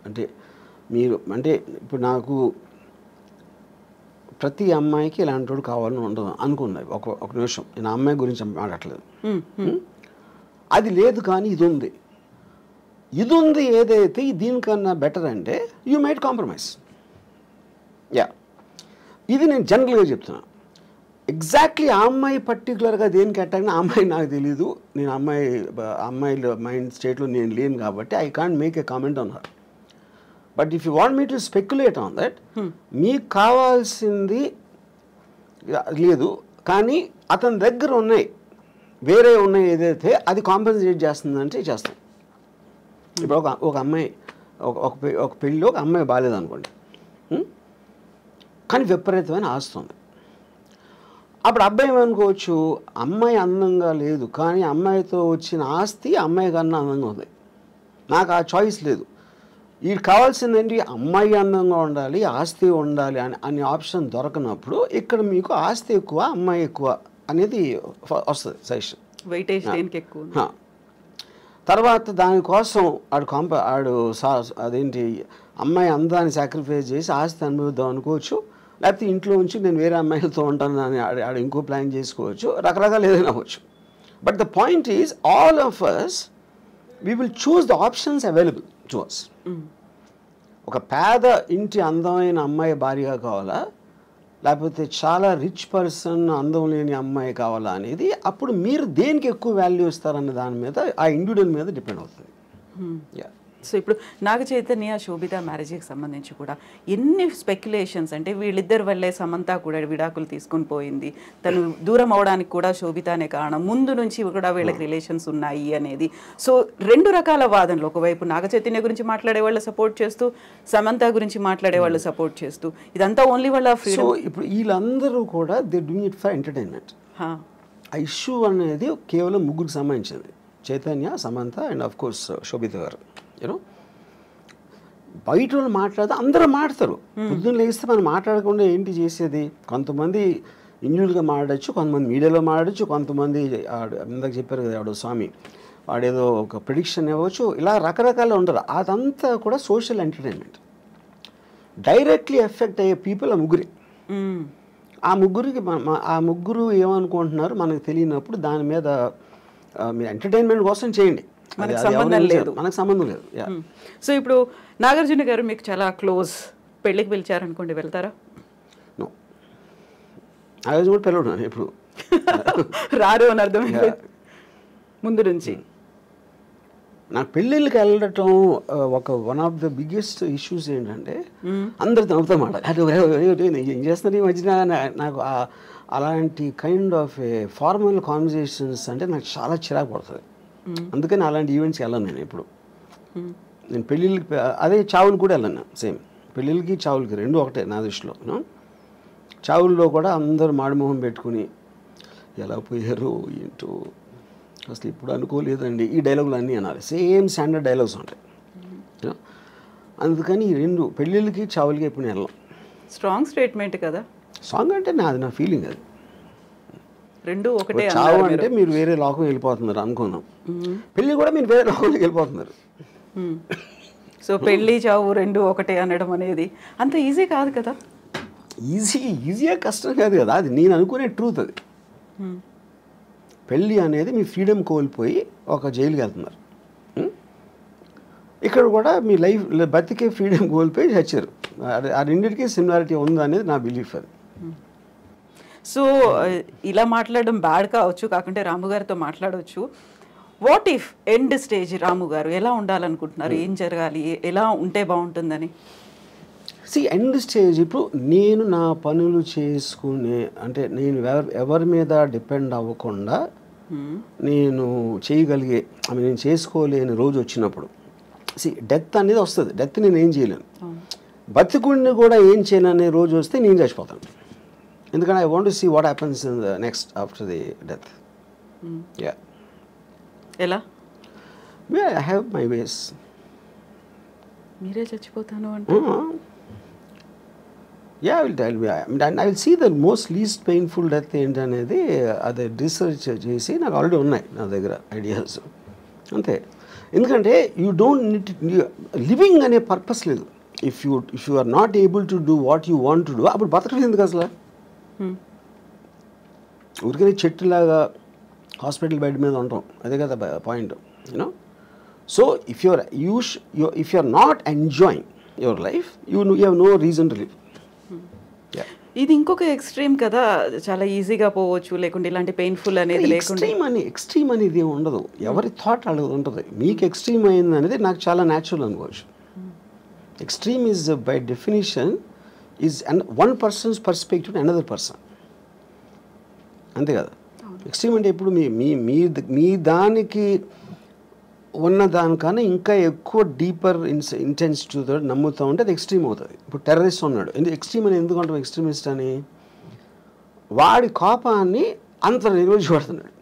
[SPEAKER 2] అంటే మీరు అంటే ఇప్పుడు నాకు ప్రతి అమ్మాయికి ఇలాంటి వాడు కావాలని ఉండదు అనుకున్నది. ఒక నిమిషం, నేను అమ్మాయి గురించి మాట్లాడలేదు. అది లేదు, కానీ ఇది ఉంది ఏదైతే దీనికన్నా బెటర్ అంటే యూ మైట్ కాంప్రమైజ్. ఇది నేను జనరల్గా చెప్తున్నా. ఎగ్జాక్ట్లీ ఆ అమ్మాయి పర్టికులర్గా దేనికి అటాక్ ఆ అమ్మాయి నాకు తెలీదు. నేను అమ్మాయిల మైండ్ స్టేట్లో నేను లేను కాబట్టి I can't make a comment on her. But if you want me to speculate on that, మీకు కావాల్సింది లేదు కానీ అతని దగ్గర వేరే ఉన్నాయి ఏదైతే అది కాంపెన్సేట్ చేస్తుందంటే చేస్తాం. ఇప్పుడు ఒక అమ్మాయి ఒక పెళ్ళిలో ఒక అమ్మాయి బాగాలేదు అనుకోండి, కానీ విపరీతమైన ఆస్తుంది. అప్పుడు అబ్బాయి ఏమనుకోవచ్చు, అమ్మాయి అందంగా లేదు కానీ అమ్మాయితో వచ్చిన ఆస్తి అమ్మాయి కన్నా అందంగా ఉంది, నాకు ఆ చాయిస్ లేదు. వీడికి కావాల్సిందేంటి, అమ్మాయి అందంగా ఉండాలి, ఆస్తి ఉండాలి అనే ఆప్షన్ దొరకనప్పుడు ఇక్కడ మీకు ఆస్తి ఎక్కువ అమ్మాయి ఎక్కువ అనేది వస్తుంది సజెషన్.
[SPEAKER 1] వెయిటేజ్ దేనికి ఎక్కువ.
[SPEAKER 2] తర్వాత దానికోసం ఆడు అదేంటి అమ్మాయి అందాన్ని సాక్రిఫైస్ చేసి ఆస్తి అనుభవిద్దాం అనుకోవచ్చు, లేకపోతే ఇంట్లో ఉంచి నేను వేరే అమ్మాయిలతో ఉంటాను అని ఆడు ఇంకో ప్లాన్ చేసుకోవచ్చు, రకరకాలు ఏదైనా అవ్వచ్చు. But the point is all of us we will choose the options available to us. ఒక పేద ఇంటి అందమైన అమ్మాయి భార్యగా కావాలా, లేకపోతే చాలా రిచ్ పర్సన్ అందం లేని అమ్మాయి కావాలా అనేది అప్పుడు మీరు దేనికి ఎక్కువ వాల్యూ ఇస్తారన్న దాని మీద ఆ ఇండివిజువల్ మీద డిపెండ్ అవుతుంది.
[SPEAKER 1] సో ఇప్పుడు నాగ చైతన్య శోభిత మ్యారేజ్కి సంబంధించి కూడా ఎన్ని స్పెక్యులేషన్స్, అంటే వీళ్ళిద్దరి వల్లే సమంత కూడా విడాకులు తీసుకుని పోయింది, తను దూరం అవడానికి కూడా శోభితనే కారణం, ముందు నుంచి కూడా వీళ్ళకి రిలేషన్స్ ఉన్నాయి అనేది. సో రెండు రకాల వాదనలు, ఒకవైపు నాగ చైతన్య గురించి మాట్లాడే వాళ్ళు సపోర్ట్ చేస్తూ, సమంత గురించి మాట్లాడే వాళ్ళు సపోర్ట్ చేస్తూ, ఇదంతా ఓన్లీ వాళ్ళ ఫ్రీడమ్.
[SPEAKER 2] సో ఇప్పుడు వీళ్ళందరూ కూడా they doing it for entertainment. ఆ ఇష్యూ అనేది కేవలం ముగ్గురికి సంబంధించింది, Chaitanya, Samantha and of course Sobhita గారు. యూనో బయట వాళ్ళు మాట్లాడితే అందరూ మాట్లాడతారు, పొద్దున్న లేస్తే మనం మాట్లాడకుండా ఏంటి చేసేది. కొంతమంది ఇండివిజువల్గా మాట్లాడచ్చు, కొంతమంది మీడియాలో మాట్లాడచ్చు, కొంతమంది ఇందాక చెప్పారు కదా ఆడు స్వామి వాడేదో ఒక ప్రిడిక్షన్ ఇవ్వచ్చు, ఇలా రకరకాలు ఉంటారు. అదంతా కూడా సోషల్ ఎంటర్టైన్మెంట్. డైరెక్ట్లీ ఎఫెక్ట్ అయ్యే పీపుల్ ఆ ముగ్గురి. ఆ ముగ్గురు ఏమనుకుంటున్నారు మనకు తెలియనప్పుడు దాని మీద మీరు ఎంటర్టైన్మెంట్ కోసం చేయండి, మనకు సంబంధం లేదు.
[SPEAKER 1] సో ఇప్పుడు నాగార్జున గారు మీకు చాలా క్లోజ్, పెళ్ళికి పిలిచారనుకోండి వెళ్తారా?
[SPEAKER 2] నాగార్జున కూడా పిలవడం ఇప్పుడు
[SPEAKER 1] రారు అని అర్థం ముందు నుంచి.
[SPEAKER 2] నాకు పెళ్ళిళ్ళకి వెళ్ళటం one of the biggest issues ఏంటంటే అందరు తనతో ఏం చేస్తున్నారు ఈ మధ్యన. నాకు అలాంటి కైండ్ ఆఫ్ ఫార్మల్ కాన్వర్జేషన్స్ అంటే నాకు చాలా చిరాకు పడుతుంది. అందుకని అలాంటి ఈవెంట్స్కి వెళ్ళను నేను ఎప్పుడు. నేను పెళ్ళిళ్ళకి అదే చావులు కూడా వెళ్ళను, సేమ్ పెళ్ళిళ్ళకి చావులకి రెండు ఒకటే నా దృష్టిలో. చావుల్లో కూడా అందరూ మాడిమోహం పెట్టుకుని ఎలా పోయారు ఏంటో అసలు ఇప్పుడు అనుకోలేదండి, ఈ డైలాగులు అన్నీ అనాలి, సేమ్ స్టాండర్డ్ డైలాగ్స్ ఉంటాయి. అందుకని ఈ రెండు పెళ్ళిళ్ళకి చావులకి ఎప్పుడు వెళ్ళాం.
[SPEAKER 1] స్ట్రాంగ్ స్టేట్మెంట్ కదా.
[SPEAKER 2] సాంగ్ అంటే నా ఫీలింగ్ అది.
[SPEAKER 1] రెండు ఒకటే.
[SPEAKER 2] చావు అంటే మీరు వేరే లోకం వెళ్ళిపోతున్నారు అనుకున్నాం, పెళ్ళి కూడా మీరు వేరే లోకంలోకి వెళ్ళిపోతున్నారు.
[SPEAKER 1] సో పెళ్ళి చావు రెండు ఒకటే అనడం అనేది అంత ఈజీ కాదు కదా.
[SPEAKER 2] ఈజీగా కష్టం కాదు కదా, అది నేను అనుకునే ట్రూత్. అది పెళ్ళి అనేది మీ ఫ్రీడమ్ కోల్పోయి ఒక జైలుకి వెళ్తున్నారు, ఇక్కడ కూడా మీ లైఫ్ బతికే ఫ్రీడమ్ కోల్పోయి చచ్చారు. ఆ రెండింటికి సిమిలారిటీ ఉంది అనేది నా బిలీఫ్. అది
[SPEAKER 1] సో ఇలా మాట్లాడడం బ్యాడ్ కావచ్చు, కాకుంటే రాము గారితో మాట్లాడవచ్చు. What if end stage Ramu garu ఎలా ఉండాలనుకుంటున్నారు, ఏం జరగాలి, ఎలా ఉంటే బాగుంటుందని?
[SPEAKER 2] ఎండ్ స్టేజ్ ఇప్పుడు నేను నా పనులు చేసుకునే, అంటే నేను ఎవరి మీద డిపెండ్ అవ్వకుండా నేను చేయగలిగే, నేను చేసుకోలేని రోజు వచ్చినప్పుడు డెత్ అనేది వస్తుంది. డెత్ నేను ఏం చేయలేను. బతికుడిని కూడా ఏం చేయననే రోజు వస్తే నేను చచ్చిపోతాను. ఎందుకంటే I want to see what happens in the next after the death. Yeah
[SPEAKER 1] ఎలా
[SPEAKER 2] ఐ హ్యావ్ మై వేస్.
[SPEAKER 1] మీరే చచ్చిపోతాను అంటే
[SPEAKER 2] yeah will tell me. I will see the most least painful death ఏంటనేది అది రీసెర్చ్ చేసి నాకు ఆల్రెడీ ఉన్నాయి నా దగ్గర ఐడియాస్. అంతే. ఎందుకంటే యూ డోంట్ నీడ్ లివింగ్ అనే పర్పస్ లేదు. If you are not able to do what you want to do, అప్పుడు బతకలేదు ఎందుకు అసలు? ఊరికనే చెట్టులాగా హాస్పిటల్ బెడ్ మీద ఉంటాం, అదే కదా point. You know, so if you are not enjoying your life, you have no reason to live.
[SPEAKER 1] ఇది ఇంకొక ఎక్స్ట్రీమ్ కదా, చాలా ఈజీగా పోవచ్చు, లేకుంటే ఇలాంటి పెయిన్ఫుల్ అనేది లేకుండా.
[SPEAKER 2] ఎక్స్ట్రీమ్ అనేది ఉండదు, ఎవరి థాట్ అలా ఉంటుంది. మీకు ఎక్స్ట్రీమ్ అయింది అనేది నాకు చాలా న్యాచురల్ అనుకోవచ్చు. Extreme is by definition is one persons perspective another person, అంతే కదా. ఎక్స్ట్రీమ్ అంటే ఇప్పుడు మీ దానికి ఉన్న దానికన్నా ఇంకా ఎక్కువ డీపర్ ఇంటెన్సిటీతో నమ్ముతూ ఉంటే అది ఎక్స్ట్రీమ్ అవుతుంది. ఇప్పుడు టెర్రరిస్ట్ ఉన్నాడు, ఎక్స్ట్రీమ్ అని ఎందుకు అంటాం ఎక్స్ట్రీమిస్ట్ అని? వాడి కోపాన్ని అంత నిర్వహించబడుతున్నాడు,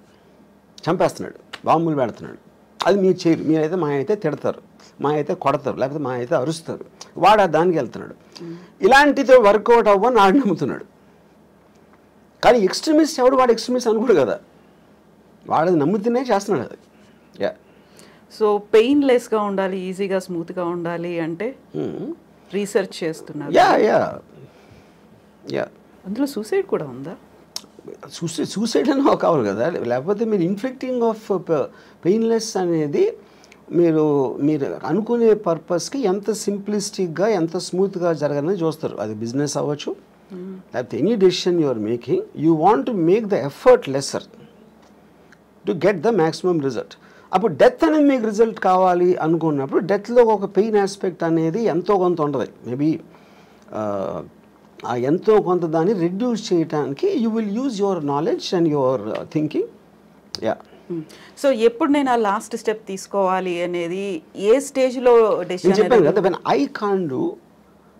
[SPEAKER 2] చంపేస్తున్నాడు, బాంబులు పెడుతున్నాడు. అది మీరు చేయరు. మీరైతే మా అయితే తిడతారు, మా అయితే కొడతారు, లేకపోతే మా అయితే అరుస్తారు. వాడు దానికి వెళ్తున్నాడు. ఇలాంటితో వర్కౌట్ అవ్వని ఆడు నమ్ముతున్నాడు. కానీ ఎక్స్ట్రీమిస్ట్ ఎవడు? వాడు ఎక్స్ట్రీమిస్ట్ అనుకోడు కదా, వాడు నమ్ముతూనే చేస్తున్నాడు అది. యా.
[SPEAKER 1] సో పెయిన్లెస్గా ఉండాలి, ఈజీగా స్మూత్గా ఉండాలి అంటే రీసెర్చ్ చేస్తున్నారు.
[SPEAKER 2] Yeah yeah yeah.
[SPEAKER 1] అందులో సూసైడ్ కూడా ఉందా?
[SPEAKER 2] సూసైడ్ అని కావాలి కదా, లేకపోతే మీరు ఇన్ఫ్లిక్టింగ్ ఆఫ్ పెయిన్లెస్ అనేది మీరు అనుకునే పర్పస్కి ఎంత సింప్లిస్టిక్గా ఎంత స్మూత్గా జరగాలని చూస్తారు. అది బిజినెస్ అవ్వచ్చు, లేకపోతే any decision you are making, you want to make the effort lesser to get the maximum result. అప్పుడు డెత్ అనేది మీకు రిజల్ట్ కావాలి అనుకున్నప్పుడు డెత్లో ఒక పెయిన్ ఆస్పెక్ట్ అనేది ఎంతో కొంత ఉంటుంది. మేబీ ఆ ఎంతో కొంత దాన్ని రెడ్యూస్ చేయడానికి you will use your knowledge and your thinking. Yeah.
[SPEAKER 1] So ఎప్పుడు నేను ఆ లాస్ట్ స్టెప్ తీసుకోవాలి అనేది ఏ స్టేజ్లో డెసిషన్?
[SPEAKER 2] నేను చెప్పాను కదా, when I can't do,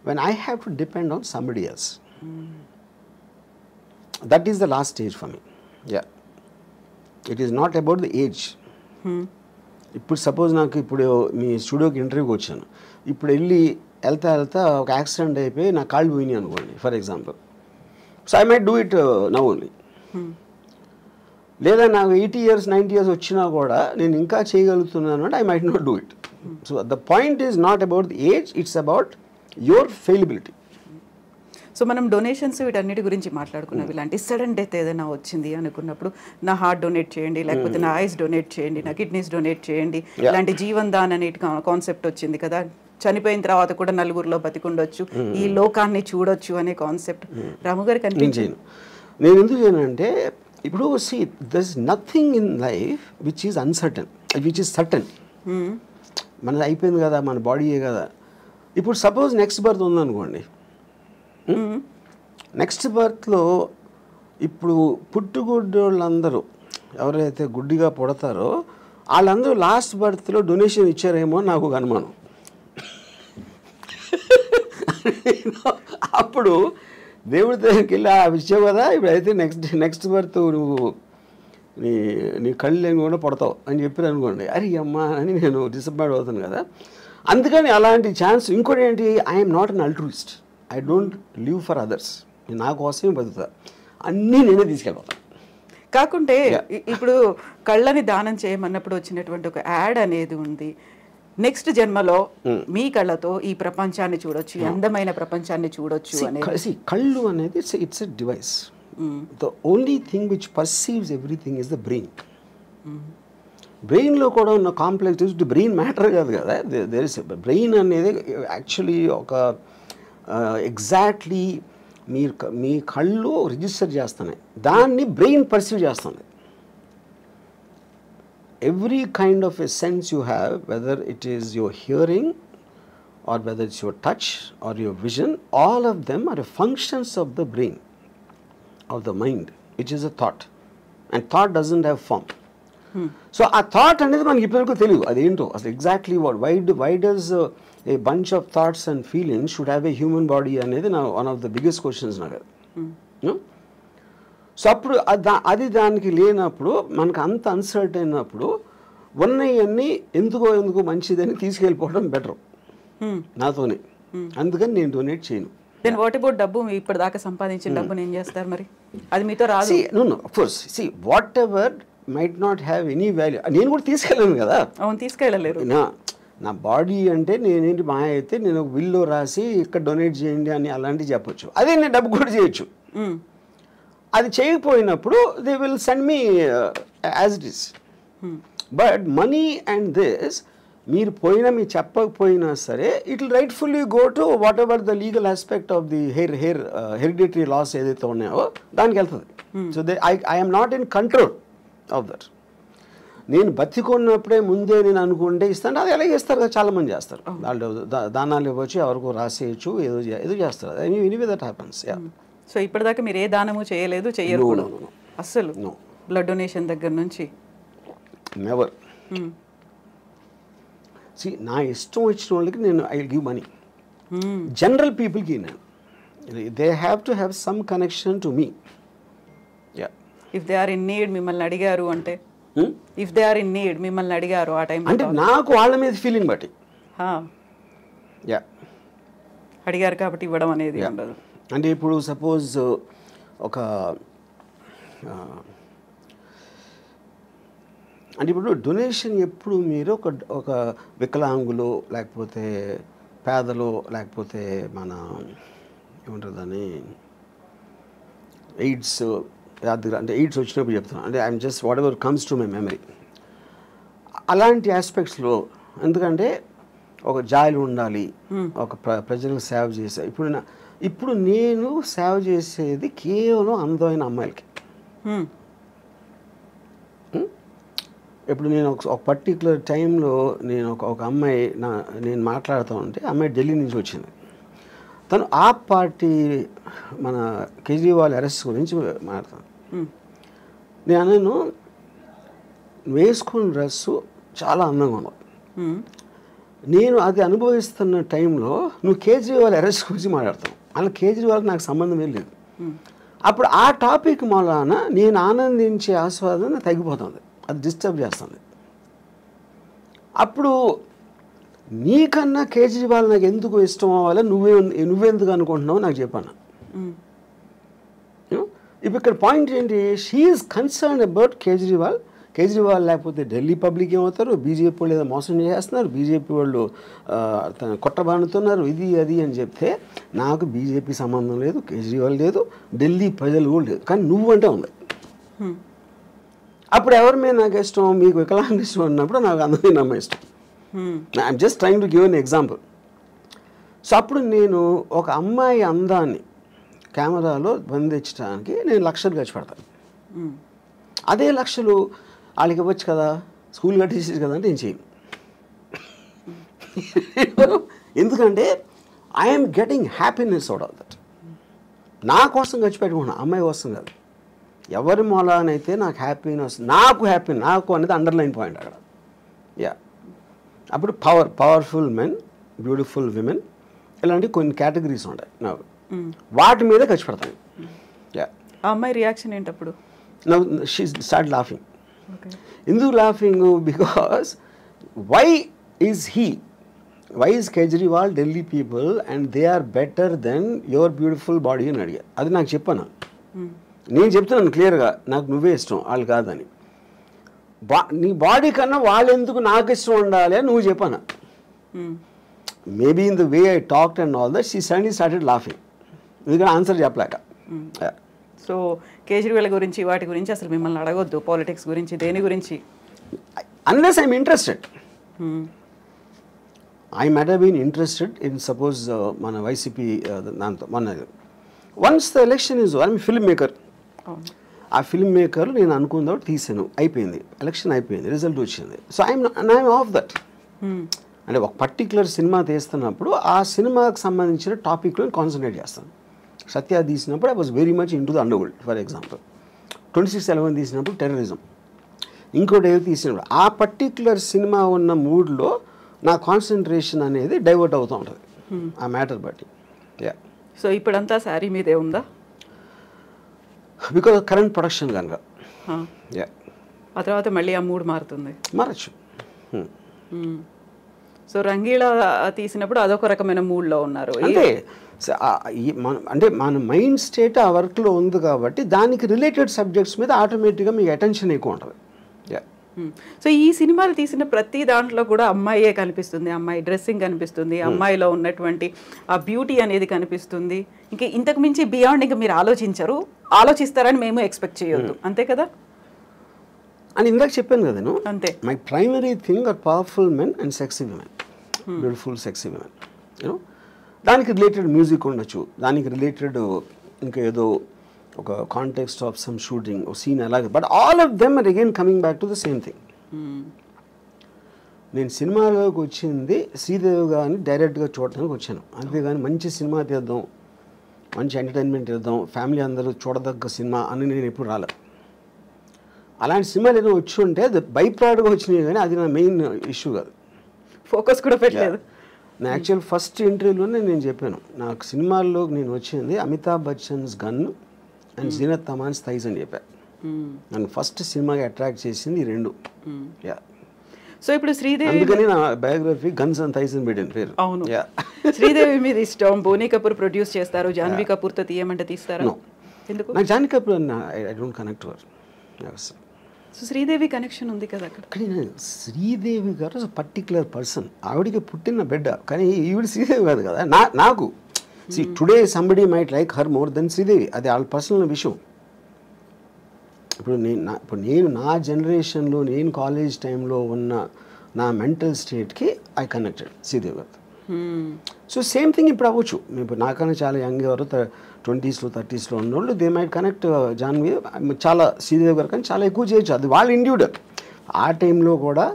[SPEAKER 2] when I have to depend on somebody else, that is the last stage for me. Yeah. It is not about the age. ఇప్పుడు సపోజ్ నాకు ఇప్పుడు మీ స్టూడియోకి ఇంటర్వ్యూకి వచ్చాను, ఇప్పుడు వెళ్తా ఒక యాక్సిడెంట్ అయిపోయి నా కాళ్ళు పోయినాయి అనుకోండి for example. So I might do it now only. లేదా నాకు 80 years 90 years వచ్చినా కూడా నేను ఇంకా చేయగలుగుతున్నాను అంటే I might not do it. So the point is not about the age, it's about your fallibility.
[SPEAKER 1] So మనం డొనేషన్స్ వీటన్నిటి గురించి మాట్లాడుకున్నాం. ఇలాంటి సడన్ డెత్ ఏదైనా వచ్చింది అనుకున్నప్పుడు నా హార్ట్ డొనేట్ చేయండి, లేకపోతే నా ఐస్ డొనేట్ చేయండి, నా కిడ్నీస్ డొనేట్ చేయండి, ఇలాంటి జీవన్ దాన్ అనే కాన్సెప్ట్ వచ్చింది కదా. చనిపోయిన తర్వాత కూడా నలుగురిలో బతికుండొచ్చు, ఈ లోకాన్ని చూడొచ్చు అనే కాన్సెప్ట్ రాము గారికి అనిపించింది.
[SPEAKER 2] నేను ఎందుకు చేయనంటే ఇప్పుడు see there is nothing in life which is uncertain, which is certain. మనది అయిపోయింది కదా, మన బాడీయే కదా. ఇప్పుడు సపోజ్ నెక్స్ట్ బర్త్ ఉందనుకోండి, నెక్స్ట్ బర్త్లో ఇప్పుడు పుట్టుగుడ్డోళ్ళందరూ ఎవరైతే గుడ్డిగా పుడతారో వాళ్ళందరూ లాస్ట్ బర్త్లో డొనేషన్ ఇచ్చారేమో నాకు ఒక అనుమానం. అప్పుడు దేవుడి దగ్గరికి వెళ్ళి ఇచ్చావు కదా, ఇప్పుడైతే నెక్స్ట్ బర్త్ నువ్వు నీ కళ్ళు లేని కూడా పడతావు అని చెప్పారు అనుకోండి, అరే అమ్మా అని నేను డిసప్పాయింట్ అవుతాను కదా. అందుకని అలాంటి ఛాన్స్. ఇంకోటి ఏంటి, I'm not an అల్ట్రూయిస్ట్, I don't live for others. నా కోసమే బతుకుతా, అన్నీ నేనే తీసుకెళ్ళిపోతాను.
[SPEAKER 1] కాకుంటే ఇప్పుడు కళ్ళని దానం చేయమన్నప్పుడు వచ్చినటువంటి ఒక యాడ్ అనేది ఉంది, నెక్స్ట్ జన్మలో మీ కళ్ళతో ఈ ప్రపంచాన్ని చూడొచ్చు, అందమైన ప్రపంచాన్ని చూడొచ్చు అనేది.
[SPEAKER 2] కళ్ళు అనేది it's a device. The only thing which perceives everything is the brain. బ్రెయిన్లో కూడా ఉన్న కాంప్లెక్స్ బ్రెయిన్ మ్యాటర్ కాదు కదా, దేర్ ఇస్ బ్రెయిన్ అనేది యాక్చువల్లీ ఒక ఎగ్జాక్ట్లీ మీ కళ్ళు రిజిస్టర్ చేస్తున్నాయి, దాన్ని బ్రెయిన్ పర్సీవ్ చేస్తుంది. Every kind of a sense you have, whether it is your hearing or whether it's your touch or your vision, all of them are functions of the brain, of the mind, which is a thought. And thought doesn't have form. So ఆ thought అనేది మనకి ఇప్పటివరకు తెలియదు అదేంటో అసలు exactly what why does a bunch of thoughts and feelings should have a human body అనేది నా one of the biggest questions నాకు అది. సో అప్పుడు అది దానికి లేనప్పుడు మనకు అంత అన్సర్ట్ అయినప్పుడు ఉన్నవన్నీ ఎందుకో మంచిదని తీసుకెళ్ళిపోవడం బెటర్ నాతోనే. అందుకని నేను డొనేట్ చేయను.
[SPEAKER 1] దెన్ వాట్ అబౌట్ డబ్బు? ఇప్పటిదాకా సంపాదించిన డబ్బుని ఏం చేస్తారు మరి? అది మీతో రాదు.
[SPEAKER 2] No of course whatever might not have any value నేను కూడా తీసుకెళ్ళాను కదా.
[SPEAKER 1] అవును, తీసుకెళ్ళలేరు.
[SPEAKER 2] నా బాడీ అంటే నేనేంటి మా అయితే నేను ఒక బిల్లో రాసి ఇక్కడ డొనేట్ చేయండి అని అలాంటివి చెప్పొచ్చు. అదే నేను డబ్బు కూడా చేయొచ్చు. అది చేయకపోయినప్పుడు they will send me as it is. But money and this మీరు మీరు చెప్పకపోయినా సరే it will rightfully go to whatever the legal aspect of the hereditary laws ఏదైతే ఉన్నాయో దానికి వెళ్తుంది. So I'm not in control of that. నేను బతికున్నప్పుడే ముందే నేను అనుకుంటే ఇస్తాను. అది ఎలా చేస్తారు కదా, చాలామంది చేస్తారు. వాళ్ళు దానాలు ఇవ్వచ్చు, ఎవరికో రాసేయచ్చు, ఏదో చేస్తారు. Anyway that happens.
[SPEAKER 1] సో ఇప్పటిదాకా మీరు ఏ దానము చేయలేదు, చెయ్యరు కూడా అస్సలు? బ్లడ్ డొనేషన్ దగ్గర నుంచి
[SPEAKER 2] నెవర్. నా ఇష్టం వచ్చిన వాళ్ళకి నేను ఐ గివ్ మనీ. జనరల్ పీపుల్కి నేను they have to have some connection to me.
[SPEAKER 1] If they are in need మిమ్మల్ని అడిగారు అంటే, if they are in need మిమ్మల్ని అడిగారు ఆ టైం
[SPEAKER 2] అంటే నాకు వాళ్ళ మీద ఫీలింగ్ బట్టి
[SPEAKER 1] అడిగారు కాబట్టి ఇవ్వడం అనేది ఉండదు.
[SPEAKER 2] అంటే ఇప్పుడు సపోజ్ ఒక అంటే ఇప్పుడు డొనేషన్ ఎప్పుడు మీరు ఒక వికలాంగులు లేకపోతే పేదలు లేకపోతే మన ఏమంటారు దాన్ని ఎయిడ్స్ అంటే ఎయిడ్స్ వచ్చినప్పుడు చెప్తున్నాను. అంటే I'm just what ever comes to my memory అలాంటి ఆస్పెక్ట్స్లో. ఎందుకంటే ఒక జాయిలు ఉండాలి, ఒక ప్రజలకు సేవ చేసే. ఇప్పుడు నేను సేవ చేసేది కేవలం అందమైన అమ్మాయిలకి. ఇప్పుడు నేను ఒక పర్టికులర్ టైంలో నేను ఒక అమ్మాయి నేను మాట్లాడుతూ ఉంటే అమ్మాయి ఢిల్లీ నుంచి వచ్చింది. తను ఆప్ పార్టీ మన కేజ్రీవాల్ అరెస్ట్ గురించి మాట్లాడతాను. నేను వేసుకున్న డ్రెస్సు చాలా అందంగా ఉన్నావు. నేను అది అనుభవిస్తున్న టైంలో నువ్వు కేజ్రీవాల్ అరెస్ట్ గురించి మాట్లాడతావు. అలా కేజ్రీవాల్కి నాకు సంబంధం ఏం లేదు. అప్పుడు ఆ టాపిక్ మూలాన నేను ఆనందించే ఆస్వాదన తగ్గిపోతుంది, అది డిస్టర్బ్ చేస్తుంది. అప్పుడు నీకన్నా కేజ్రీవాల్ నాకు ఎందుకు ఇష్టం అవ్వాలో నువ్వెందుకు అనుకుంటున్నావు నాకు చెప్పాను. ఇప్పుడు ఇక్కడ పాయింట్ ఏంటి, she is concern about Kejriwal లేకపోతే ఢిల్లీ పబ్లిక్ ఏమవుతారు, బీజేపీ వాళ్ళు ఏదో మోసం చేస్తున్నారు, బీజేపీ వాళ్ళు కొట్టబానుతున్నారు, ఇది అది అని చెప్తే నాకు బీజేపీ సంబంధం లేదు, కేజ్రీవాల్ లేదు, ఢిల్లీ ప్రజలు కూడా లేదు, కానీ నువ్వంటే ఉంది. అప్పుడు ఎవరి మీద నాకు ఇష్టం, మీకు వికలాంగ ఇష్టం అన్నప్పుడు నాకు అందరినీ నమ్మ ఇష్టం. I'm just trying to give an example. So అప్పుడు నేను ఒక అమ్మాయి అందాన్ని కెమెరాలో బంధించడానికి నేను లక్షలు ఖర్చు పెడతాను. అదే లక్షలు వాళ్ళకి ఇవ్వచ్చు కదా, స్కూల్ కట్టేసి కదా అంటే నేను చేయను. ఎందుకంటే I'm getting happiness out of that. నా కోసం ఖర్చు పెట్టుకున్నా, అమ్మాయి కోసం కాదు. ఎవరి మూలానైతే నాకు హ్యాపీనెస్, నాకు అనేది అండర్లైన్ పాయింట్ అక్కడ. అప్పుడు పవర్ఫుల్ మెన్, బ్యూటిఫుల్ విమెన్, ఇలాంటి కొన్ని కేటగిరీస్ ఉంటాయి నాకు, వాటి మీద ఖర్చు పెడతాను.
[SPEAKER 1] ఆ అమ్మాయి రియాక్షన్ ఏంటి అప్పుడు?
[SPEAKER 2] She start laughing. ఎందుకు laughing? Because why is Kejriwal Delhi people and they are better than your beautiful body అని అడిగా. అది నాకు చెప్పాను. నేను చెప్తున్నాను క్లియర్గా, నాకు నువ్వే ఇష్టం, వాళ్ళు కాదని. నీ బాడీ కన్నా వాళ్ళు ఎందుకు నాకు ఇష్టం ఉండాలి అని నువ్వు చెప్పాను. Maybe in the way I talked and all that she suddenly started laughing. ఎందుకంటే ఆన్సర్ చెప్పలేక.
[SPEAKER 1] సో కేజ్రీవాల్ గురించి వాటి గురించి అసలు మిమ్మల్ని అడగొద్దు, పాలిటిక్స్ గురించి, దేని గురించి,
[SPEAKER 2] unless I'm interested. I might have been interested in suppose మన వైసీపీ దాంతో మన once the election is I'm film maker. ఆ ఫిల్మ్ మేకర్ నేను అనుకున్న తీసాను, అయిపోయింది, ఎలక్షన్ అయిపోయింది, రిజల్ట్ వచ్చింది. So I'm off that. అంటే ఒక పర్టికులర్ సినిమా తీస్తున్నప్పుడు ఆ సినిమాకి సంబంధించిన టాపిక్లో కాన్సన్ట్రేట్ చేస్తాను. సత్య తీసినప్పుడు I was very much in to the underworld. For example 26/11 తీసినప్పుడు టెర్రరిజం. ఇంకోటి ఏదో తీసినప్పుడు ఆ పర్టిక్యులర్ సినిమా ఉన్న మూడ్లో నా కాన్సన్ట్రేషన్ అనేది డైవర్ట్ అవుతూ ఉంటుంది ఆ మ్యాటర్ బట్టి. యా.
[SPEAKER 1] సో ఇప్పుడంతా శారీ మీదే ఉందా?
[SPEAKER 2] బికాజ్ కరెంట్ ప్రొడక్షన్ కనుక. యా.
[SPEAKER 1] ఆ తర్వాత మళ్ళీ ఆ మూడ్ మారుతుంది.
[SPEAKER 2] మారచ్చు.
[SPEAKER 1] సో రంగీళ తీసినప్పుడు అదొక రకమైన మూడ్లో ఉన్నారు.
[SPEAKER 2] అంటే అంటే మన మైండ్ స్టేట్ ఆ వర్క్లో ఉంది కాబట్టి దానికి రిలేటెడ్ సబ్జెక్ట్స్ మీద ఆటోమేటిక్గా మీకు అటెన్షన్ ఎక్కువ ఉంటుంది. యా.
[SPEAKER 1] సో ఈ సినిమాలు తీసిన ప్రతి దాంట్లో కూడా అమ్మాయే కనిపిస్తుంది, అమ్మాయి డ్రెస్సింగ్ కనిపిస్తుంది, అమ్మాయిలో ఉన్నటువంటి ఆ బ్యూటీ అనేది కనిపిస్తుంది. ఇంకా ఇంతకు మించి బియాండ్ ఇంకా మీరు ఆలోచిస్తారని మేము ఎక్స్పెక్ట్ చేయొద్దు, అంతే కదా?
[SPEAKER 2] అని ఇందాక చెప్పాను కదా నేను.
[SPEAKER 1] అంతే.
[SPEAKER 2] My primary thing are powerful men and sexy women, beautiful sexy women. You know దానికి రిలేటెడ్ మ్యూజిక్ ఉండొచ్చు, దానికి రిలేటెడ్ ఇంకా ఏదో ఒక కాంటెక్స్ట్ ఆఫ్ సమ్ షూటింగ్ ఒక సీన్ అలాగే, but all of them are again coming back to the same thing. నేను సినిమాలోకి వచ్చింది శ్రీదేవి గారిని డైరెక్ట్గా చూడటానికి వచ్చాను, అంతేగాని మంచి సినిమా తీద్దాం, మంచి ఎంటర్టైన్మెంట్ తీద్దాం, ఫ్యామిలీ అందరూ చూడదగ్గ సినిమా అని నేను ఎప్పుడు రాలేదు. అలాంటి సినిమాలు ఏదో వచ్చి ఉంటే అది బై ప్రోడక్ట్గా వచ్చినాయి, కానీ అది నా మెయిన్ ఇష్యూ కాదు.
[SPEAKER 1] ఫోకస్ కూడా పెట్టలేదు.
[SPEAKER 2] నా యాక్చువల్ ఫస్ట్ ఇంటర్వ్యూలోనే నేను చెప్పాను, నాకు సినిమాల్లో నేను వచ్చింది Amitabh Bachchan's gun and Zeenat Aman's thighs అని చెప్పాను. నన్ను ఫస్ట్ సినిమాకి అట్రాక్ట్ చేసింది ఈ రెండు. యా.
[SPEAKER 1] సో ఇప్పుడు శ్రీదేవి,
[SPEAKER 2] అందుకని నా బయోగ్రఫీ గన్స్ అండ్ థైస్ అని పెట్టిన పేరు.
[SPEAKER 1] అవును. శ్రీదేవి మీద ఇష్టం, బోనీ కపూర్ ప్రొడ్యూస్ చేస్తారు, జాన్వీ కపూర్తో తీయమంటే తీస్తారా? ఎందుకు?
[SPEAKER 2] నాకు Janhvi Kapoor I don't connect to her.
[SPEAKER 1] So Sridevi connection ఉంది కదా అక్కడ.
[SPEAKER 2] కానీ శ్రీదేవి గారు పర్టిక్యులర్ పర్సన్, ఆవిడికి పుట్టిన బిడ్డ, కానీ ఈవిడ శ్రీదేవి కాదు కదా. నాకు today somebody might like her more than Sridevi, అది వాళ్ళ పర్సనల్ విషయం. ఇప్పుడు నేను నా జనరేషన్లో నేను కాలేజ్ టైంలో ఉన్న నా మెంటల్ స్టేట్కి ఐ కనెక్టెడ్ శ్రీదేవి గారు. సో సేమ్ థింగ్ ఇప్పుడు అవ్వచ్చు. ఇప్పుడు నాకన్నా చాలా యంగ్ ఎవరు 20s, 30s ఉన్నోళ్ళు దే మైట్ కనెక్ట్ జాన్వీ చాలా శ్రీదేవి గారు, కానీ చాలా ఎక్కువ చేయొచ్చు, అది వాళ్ళ ఇండివిజువల్. ఆ టైంలో కూడా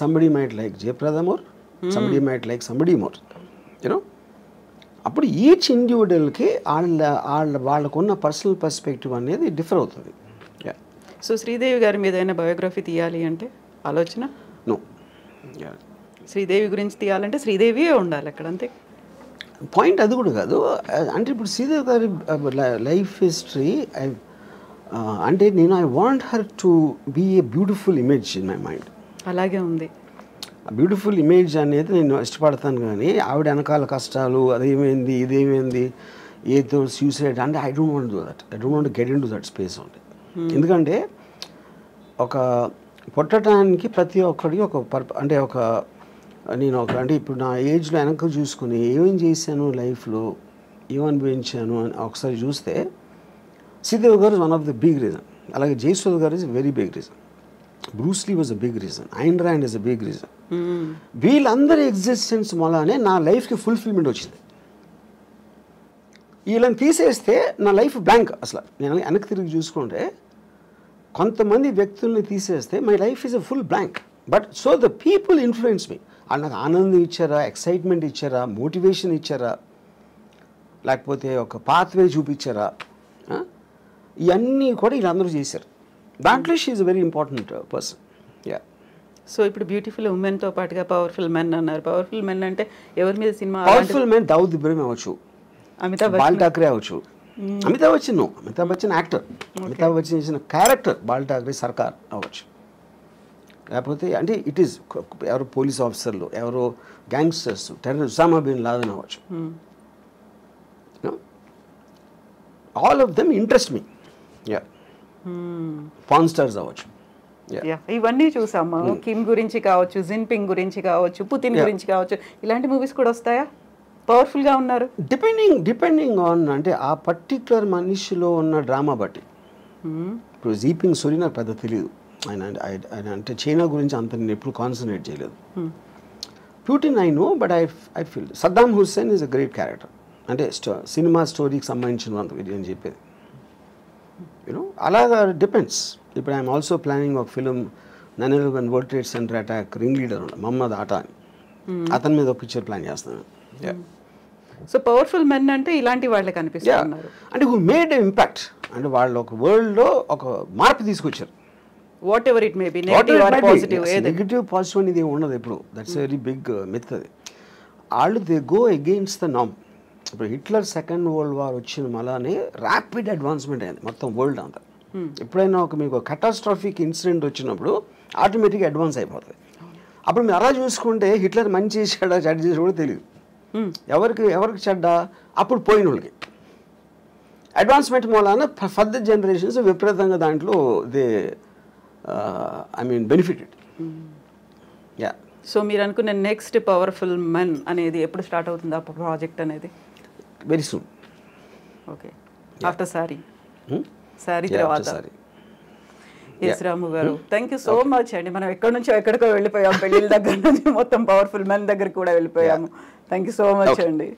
[SPEAKER 2] somebody might like Jayaprada more, somebody might like somebody more, you know. అప్పుడు ఈచ్ ఇండివిజువల్కి వాళ్ళకున్న పర్సనల్ పర్స్పెక్టివ్ అనేది డిఫర్ అవుతుంది.
[SPEAKER 1] సో శ్రీదేవి గారి మీద ఏదైనా బయోగ్రఫీ తీయాలి అంటే ఆలోచన?
[SPEAKER 2] నో.
[SPEAKER 1] శ్రీదేవి గురించి తీయాలంటే శ్రీదేవియే ఉండాలి అక్కడ, అంతే.
[SPEAKER 2] పాయింట్ అది కూడా కాదు. అంటే ఇప్పుడు శ్రీదేవి గారి లైఫ్ హిస్టరీ అంటే నేను I want her to be a beautiful image in my mind.
[SPEAKER 1] అలాగే ఉంది.
[SPEAKER 2] బ్యూటిఫుల్ ఇమేజ్ అనేది నేను ఇష్టపడతాను, కానీ ఆవిడ వెనకాల కష్టాలు, అదేమైంది ఇదేమైంది ఏదో సూసైడ్ అంటే I don't want do that. I don't want get in to that space only. ఎందుకంటే ఒక పుట్టడానికి ప్రతి ఒక్కడికి ఒక అంటే నేను అంటే ఇప్పుడు నా ఏజ్లో వెనక చూసుకుని ఏమేం చేశాను లైఫ్లో, ఏమనుభవించాను అని ఒకసారి చూస్తే Sridevi garu one of the big reason. అలాగే Jayasudha garu is very big reason. Bruce Lee was a big reason. Ayn Rand is a big reason. వీళ్ళందరి ఎగ్జిస్టెన్స్ వల్లనే నా లైఫ్కి ఫుల్ఫిల్మెంట్ వచ్చింది. వీళ్ళని తీసేస్తే నా లైఫ్ బ్లాంక్. అసలు నేను వెనక్కి తిరిగి చూసుకుంటే కొంతమంది వ్యక్తుల్ని తీసేస్తే my life is a full blank. But so the people influence me. వాళ్ళు నాకు ఆనందం ఇచ్చారా, ఎక్సైట్మెంట్ ఇచ్చారా, మోటివేషన్ ఇచ్చారా, లేకపోతే ఒక పాత్వే చూపించారా, ఇవన్నీ కూడా వీళ్ళందరూ చేశారు. దాంట్లో she is a very important person. Yeah.
[SPEAKER 1] So ఇప్పుడు బ్యూటిఫుల్ ఉమెన్తో పాటుగా పవర్ఫుల్ మెన్ అన్నారు. పవర్ఫుల్ మెన్ అంటే ఎవరి మీద cinema?
[SPEAKER 2] Powerful men Dawood Ibrahim అవ్వచ్చు, బాల్ ఠాక్రే అవ్వచ్చు. అమితాబ్ బచ్చన్ యాక్టర్, అమితాబ్ బచ్చన్ చేసిన క్యారెక్టర్ బాల్ ఠాక్రే సర్కార్ అవ్వచ్చు. లేకపోతే అంటే ఇట్ ఈస్ ఎవరో పోలీస్ ఆఫీసర్లు, ఎవరో gangsters, terrorist, Osama bin Laden అవ్వచ్చు. All of them interest me. Yeah. Porn stars అవ్వచ్చు.
[SPEAKER 1] ఇవన్నీ చూసాము. కిమ్ గురించి కావచ్చు, జిన్పింగ్ గురించి కావచ్చు, పుతిన్ గురించి కావచ్చు, ఇలాంటి మూవీస్ కూడా వస్తాయా? పవర్ఫుల్గా ఉన్నారు.
[SPEAKER 2] డిపెండింగ్ ఆన్ అంటే ఆ పర్టిక్యులర్ మనిషిలో ఉన్న డ్రామా బట్టి. ఇప్పుడు జీపింగ్ సూరి నాకు పెద్ద తెలియదు, ఆయన అంటే చైనా గురించి అంత నేను ఎప్పుడు కాన్సన్ట్రేట్ చేయలేదు. Putin I know, but I feel Saddam Hussain is a great character. అంటే సినిమా స్టోరీకి సంబంధించినంత అని చెప్పేది. యూనో అలాగా డిపెండ్స్. ఇప్పుడు ఐఎమ్ ఆల్సో ప్లానింగ్ ఒక film 9/11 world trade centre attack ring leader ఉన్నాడు మహమ్మద్ ఆటా అని, అతని మీద ఒక పిక్చర్ ప్లాన్ చేస్తున్నాను.
[SPEAKER 1] సో పవర్ఫుల్ మెన్ అంటే ఇలాంటి వాళ్ళే కనిపిస్తున్నారు.
[SPEAKER 2] అంటే హూ మేడ్ ఇంపాక్ట్, అంటే వాళ్ళు ఒక వరల్డ్లో ఒక మార్పు తీసుకొచ్చారు.
[SPEAKER 1] Whatever it may be negative or positive ఏది
[SPEAKER 2] నెగిటివ్ పాజిటివ్ అనేది ఏమి ఉండదు ఎప్పుడు. దట్స్ వెరీ బిగ్ మిత్ అది. వాళ్ళు దే గో అగెయిన్స్ట్ ద నామ్. ఇప్పుడు హిట్లర్ సెకండ్ వరల్డ్ వార్ వచ్చిన మళ్ళానే ర్యాపిడ్ అడ్వాన్స్మెంట్ అయింది మొత్తం వరల్డ్ అంతా. ఎప్పుడైనా మీకు కటాస్ట్రాఫిక్ ఇన్సిడెంట్ వచ్చినప్పుడు ఆటోమేటిక్గా అడ్వాన్స్ అయిపోతుంది. అప్పుడు మీరు అలా చూసుకుంటే హిట్లర్ మంచి చెడ్డ చేసి కూడా తెలియదు. ఎవరికి చెడ్డ అప్పుడు పోయిన వాళ్ళకి. అడ్వాన్స్మెంట్ మూలాన ఫర్దర్ జనరేషన్స్ విపరీతంగా దాంట్లో దే బెనిఫిటెడ్. యా.
[SPEAKER 1] సో మీరు అనుకున్న నెక్స్ట్ పవర్ఫుల్ మెన్ అనేది ఎప్పుడు స్టార్ట్ అవుతుంది ఆ ప్రాజెక్ట్ అనేది?
[SPEAKER 2] Very soon.
[SPEAKER 1] Okay, after sorry తర్వాత. ఎస్ రాము గారు, థ్యాంక్ యూ సో మచ్ అండి. మనం ఎక్కడి నుంచో ఎక్కడికో వెళ్ళిపోయాం, పెళ్ళిళ్ళ దగ్గర నుంచి మొత్తం పవర్ఫుల్ మెన్ దగ్గర కూడా వెళ్ళిపోయాము. థ్యాంక్ యూ సో మచ్ అండి.